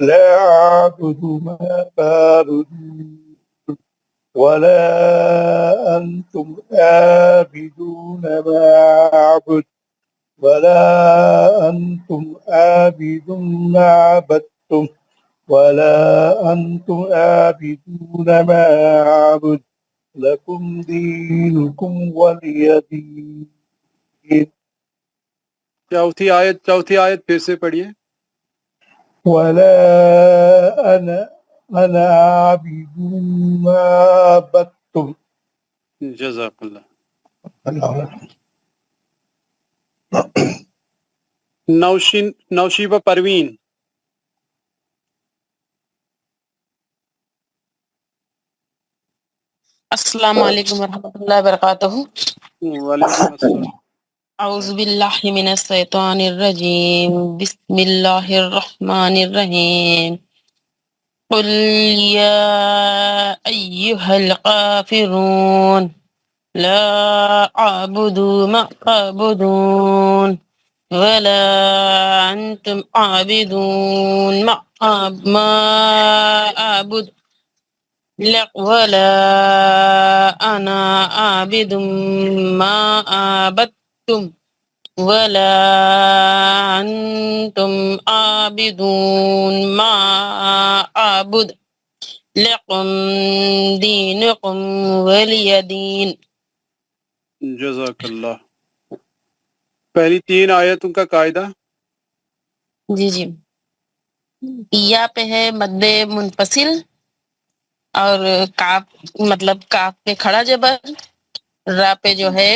لا أعبد ما تعبدون ولا أنتم عابدون ما أعبد ولا أنتم عابدون ما عبدتم ولا أنتم عابدون ما أعبد لكم دينكم ولي دين. چوتھی آیت پھر سے پڑھیے. ولا أنا عابد ما عبدتم. جزاک اللہ. نوشیبہ پروین. السلام علیکم ورحمۃ اللہ وبرکاتہ. وعلیکم السلام. اعوذ باللہ من الشیطان الرجیم. بسم اللہ الرحمن الرحیم. قل یا ایہا الکافرون لا اعبد ما تعبدون ولا انتم عابدون ما اعبد ولا انا عابد ما عبدتم ولا انتم عابدون ما اعبد لكم دينكم ولي دين. جزاک اللہ. پہلی 3 آیتوں کا قاعدہ. جی یا پہ ہے مد منفصل اور کاف مطلب کاف پہ کھڑا جبر، را پہ جو ہے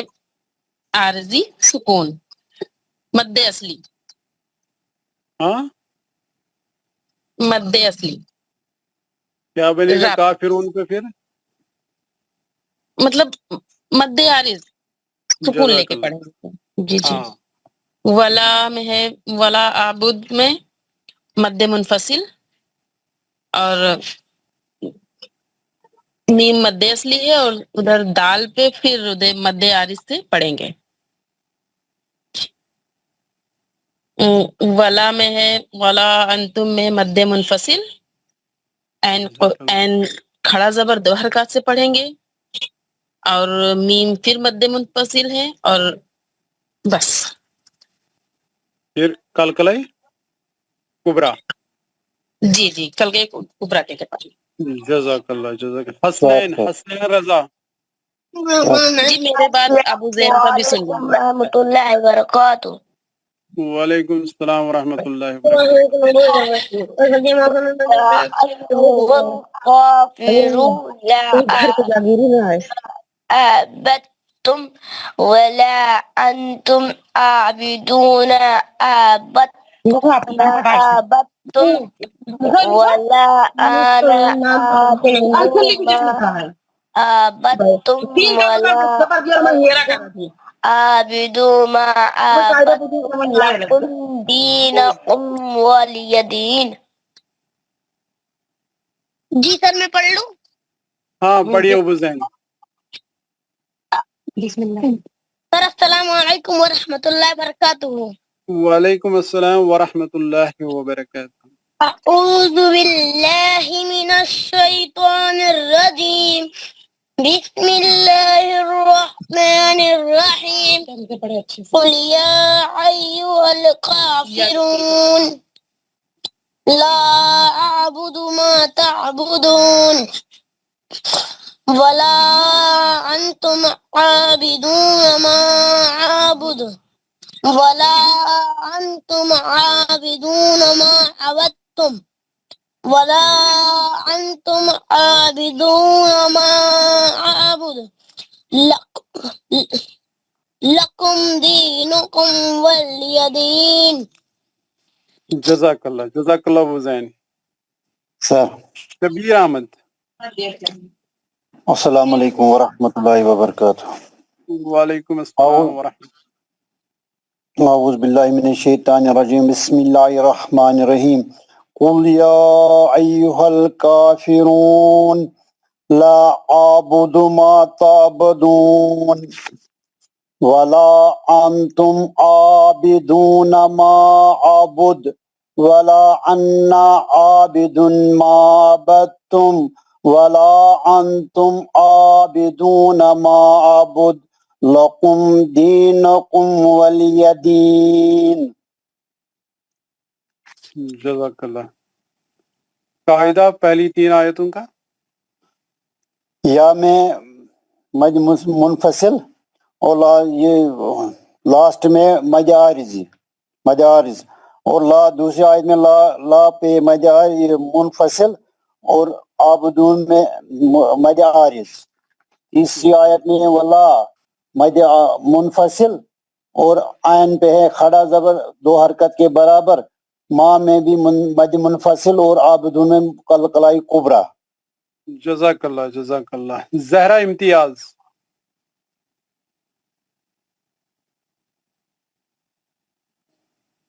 عارضی سکون. مد اصلی. ہاں مد اصلی کیا بنے گا کافرون پہ پھر؟ مطلب مد عارض سکون لے کے پڑھیں گے. جی ولا میں ہے ولا عابد میں مد منفصل اور میم مد اصلی ہے اور ادھر دال پہ پھر مد عارض سے پڑھیں گے. ولا میں ہے ولا انتم میں مد منفصل، این کھڑا زبر 2 حرکات سے پڑھیں گے اور میم پھر مد منفصل ہے اور بس. پھر کلکلئی کبرا. جی کل کے کبرا کے پڑھ. جزاک اللہ. جزاک اللہ. حسنین رضا. جی میرے بعد ابو زین کا بھی سن لیں. ورحمۃ اللہ وبرکاتہ. وعلیکم السلام ورحمۃ اللہ عابدتم ولا انتم عابدون عابدتم ولا انا عابدتم ولا عابدوا ما عبدتم لكم دينكم ولي دين. جی سر میں پڑھ لوں؟ ہاں پڑھیے ابو زین. سر السلام علیکم ورحمۃ اللہ وبرکاتہ. وعلیکم السلام ورحمۃ اللہ وبرکاتہ. اعوذ باللہ من الشیطان الرجیم. بسم اللہ الرحمن الرحیم. قل یا ایھا الکافرون لا اعبد ما تعبدون ولا انتم عابدون ما اعبد ولا انتم عابدون ما عبدتم ولا انتم عابدون ما اعبد لکم دینکم ولی دین. جزاک اللہ. جزاک اللہ ابو زین. سر کبیر احمد. السلام علیکم ورحمۃ اللہ وبرکاتہ. وعلیکم السلام ورحمۃ. اعوذ باللہ من الشیطان الرجیم. بسم اللہ الرحمن الرحیم. قل یا ایھا الکافرون لا اعبد ما تعبدون ولا انتم عابدون ما اعبد ولا أنا عابد ما عبدتم ولا أنتم عابدون ما أعبد لكم دينكم ولي دين. جزاک اللہ. قاعدہ پہلی 3 آیتوں کا. یا میں مد منفصل اور یہ لاسٹ میں مد عارض اور لا دوسری آیت میں لا پہ مد منفصل اور عابدون میں مد عارض. تیسری آیت میں ولا مد منفصل اور عین پہ ہے کھڑا زبر 2 حرکت کے برابر. ماں میں بھی مد منفصل اور عابدون میں قلقلہ کبریٰ. جزاک اللہ جزاک اللہ. زہرا امتیاز.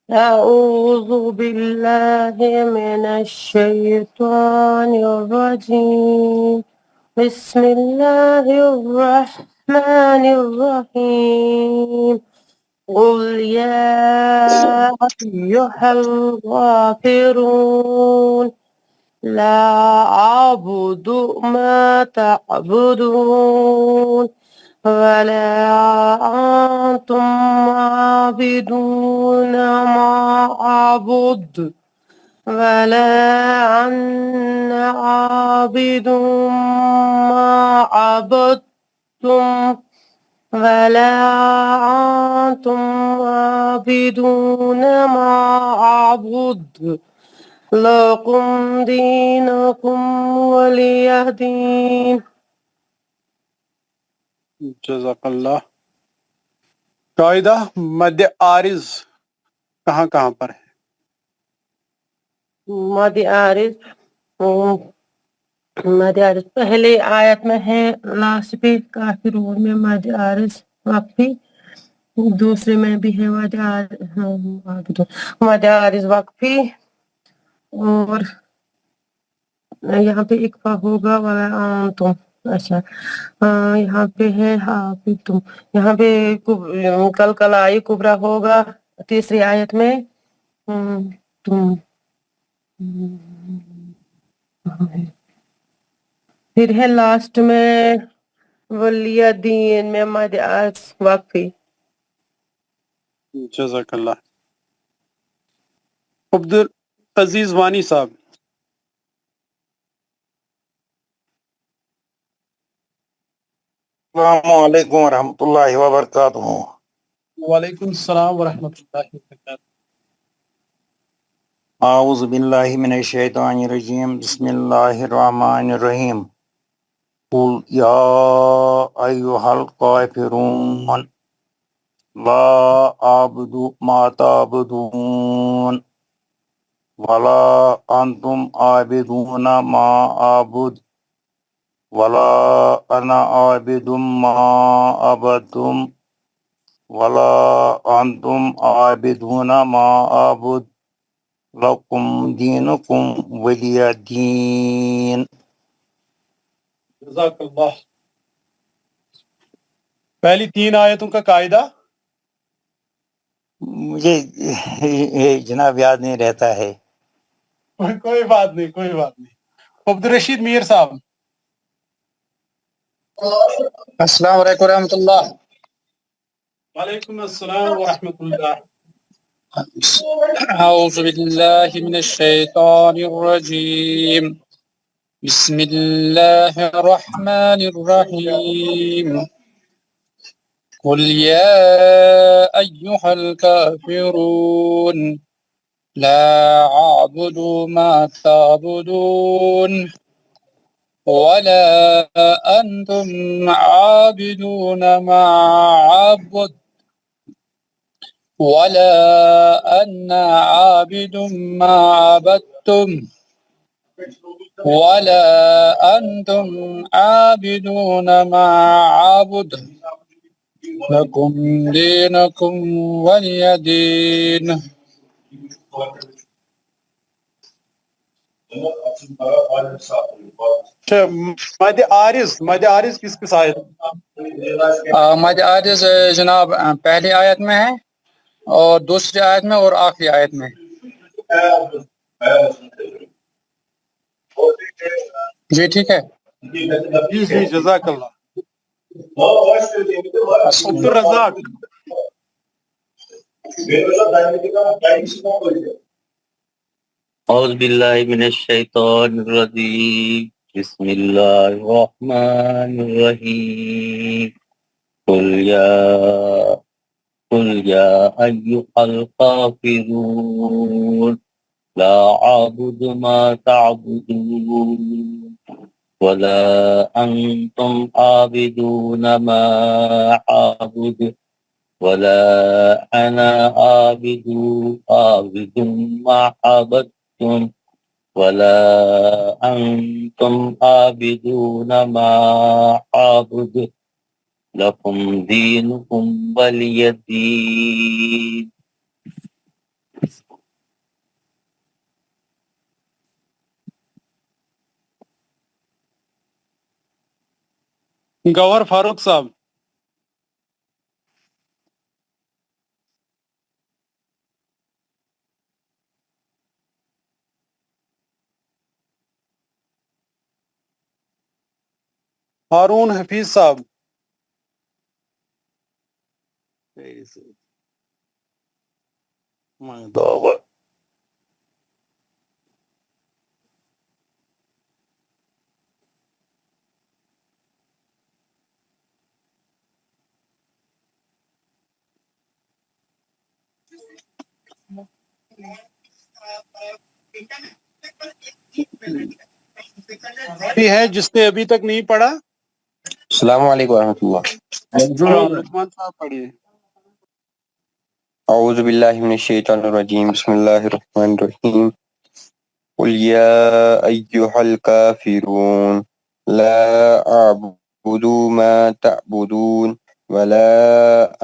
أعوذ بالله من الشيطان الرجيم بسم الله الرحمن الرحيم قل يا أيها الغافرون لا أعبد ما تعبدون ولا أنتم عابدون ما أعبد ولا أنا عابد ما عبدتم ولا أنتم عابدون ما أعبد لكم دينكم ولي دين. جزاک اللہ. قاعدہ مد عارض کہاں کہاں پر ہے؟ مد عارض پہلے آیت میں ہے لاسٹ پہ کافرون میں مد عارض وقفی. دوسرے میں بھی ہے مد عارض وقفی اور یہاں پہ اکفا ہوگا ولا انتم. اچھا یہاں پہ ہے تم یہاں پہ قلقلہ کبریٰ ہوگا تیسری آیت میں. تم پھر ہے لاسٹ میں ولی دین میں مد عارض وقفی. جزاک اللہ. عبدالعزیز وانی صاحب. السلام علیکم ورحمۃ اللہ وبرکاتہ. وعلیکم السلام ورحمۃ اللہ وبرکاتہ. اعوذ باللہ من الشیطان الرجیم بسم اللہ الرحمن الرحیم قل یا ایہا الکافرون لا اعبد ما تعبدون ولا انتم عابدون ما اعبد ولا انا عابد ما عبدتم ولا انتم عابدون ما اعبد لکم دینکم ولی دین. جزاک اللہ. پہلی 3 آیتوں کا قاعدہ. مجھے جناب یاد نہیں رہتا ہے. کوئی بات نہیں کوئی بات نہیں. عبدالرشید میر صاحب. السلام علیکم ورحمۃ اللہ. وعلیکم السلام ورحمۃ اللہ. اعوذ باللہ من الشیطان الرجیم بسم اللہ الرحمن الرحیم قل یا ایہا الکافرون لا اعبد ما تعبدون ولا انتم عابدون ما اعبد ولا أنا عابد ما عبدتم ولا أنتم عابدون ما أعبد لكم دينكم ولي دين. مد عارض کس کس آیت؟ مد عارض جناب پہلی آیت میں ہے اور دوسری آیت میں اور آخری آیت میں. جی ٹھیک ہے. جی جی جزاک اللہ. عبد الرزاق. أعوذ بالله من الشيطان الرجيم بسم الله الرحمن الرحيم قل يا أيها الكافرون لا أعبد ما تعبدون ولا أنتم عابدون ما أعبد ولا أنا عابد ما عبدتم ولا أنتم عابدون ما أعبد لكم دينكم ولي دين. گوہر فاروق صاحب. ہارون حفیظ صاحب. بھی ہے جس نے ابھی تک نہیں پڑھا. السلام علیکم ورحمۃ اللہ. لقمان صاحب پڑھیے. اعوذ باللہ من الشیطان الرجیم بسم اللہ الرحمن الرحیم قل یا ایہا الکافرون لا اعبد ما تعبدون ولا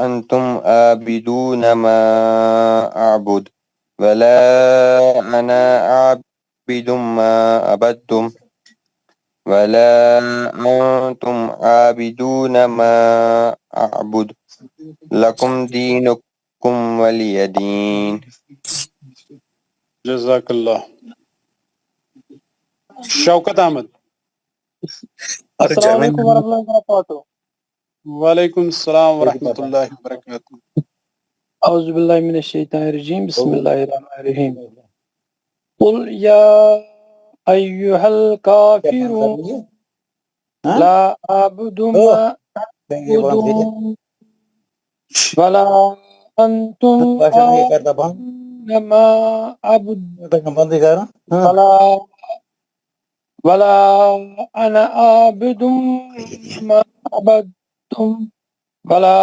انتم عابدون ما اعبد ولا انا عابد ما عبدتم ولا انتم عابدون ما اعبد لکم دینکم ولی دین. جزاک اللہ. شوکت احمد. السلام علیکم ورحمۃ اللہ وبرکاتہ. وعلیکم السلام ورحمۃ اللہ وبرکاتہ. اعوذ باللہ من الشیطان الرجیم بسم اللہ الرحمن الرحیم قل یا ایہا الکافرون لا اعبد ما تعبدون ولا انتم عابدون ما اعبد ولا انا عابد ما عبدتم ولا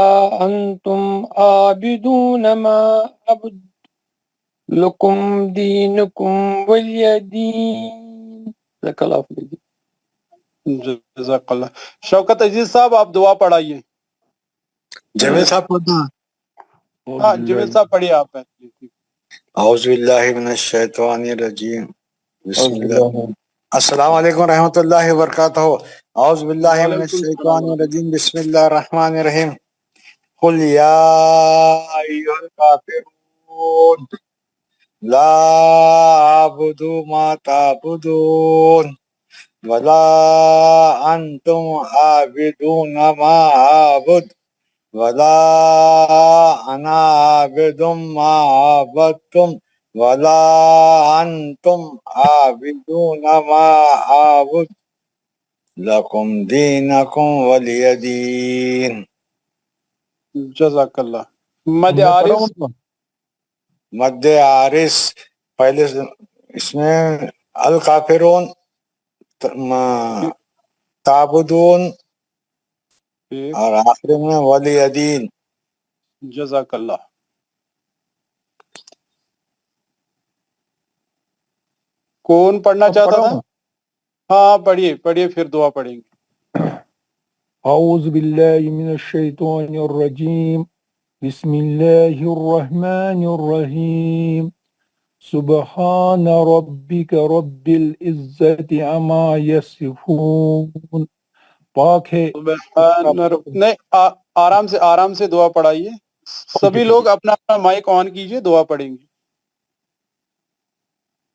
انتم عابدون ما اعبد لکم دینکم ولی دین. جزاک اللہ خیر. جزاک اللہ. شوکت عزیز صاحب آپ دعا پڑھائیے. جمیل صاحب پڑھنا. ہاں جمیل صاحب پڑھیے آپ. اعوذ باللہ من الشیطان الرجیم بسم اللہ. السلام علیکم ورحمۃ اللہ وبرکاتہ. اعوذ باللہ من الشیطان الرجیم بسم اللہ الرحمن الرحیم قل یا ایھا الکافرون لا اعبد ما تعبدون ولا انتم عابدون ما اعبد ولا انا عابد ما عبدتم ولا انتم عابدون ما اعبد لکم دینکم ولی دین. جزاک اللہ. مد عارض. مد عارض پہلے اس میں الکافرون تعبدون اور آخر میں ولی دین. جزاک اللہ. کون پڑھنا چاہتا تھا؟ ہاں پڑھیے پھر دعا پڑھیں گے. اعوذ باللہ من الشیطان الرجیم بسم اللہ الرحمن الرحیم سبحان ربک رب العزت عما یصفون. پاک ہے. نہیں آرام سے دعا پڑھائیے. سبھی لوگ اپنا مائک آن کیجئے, دعا پڑھیں گے.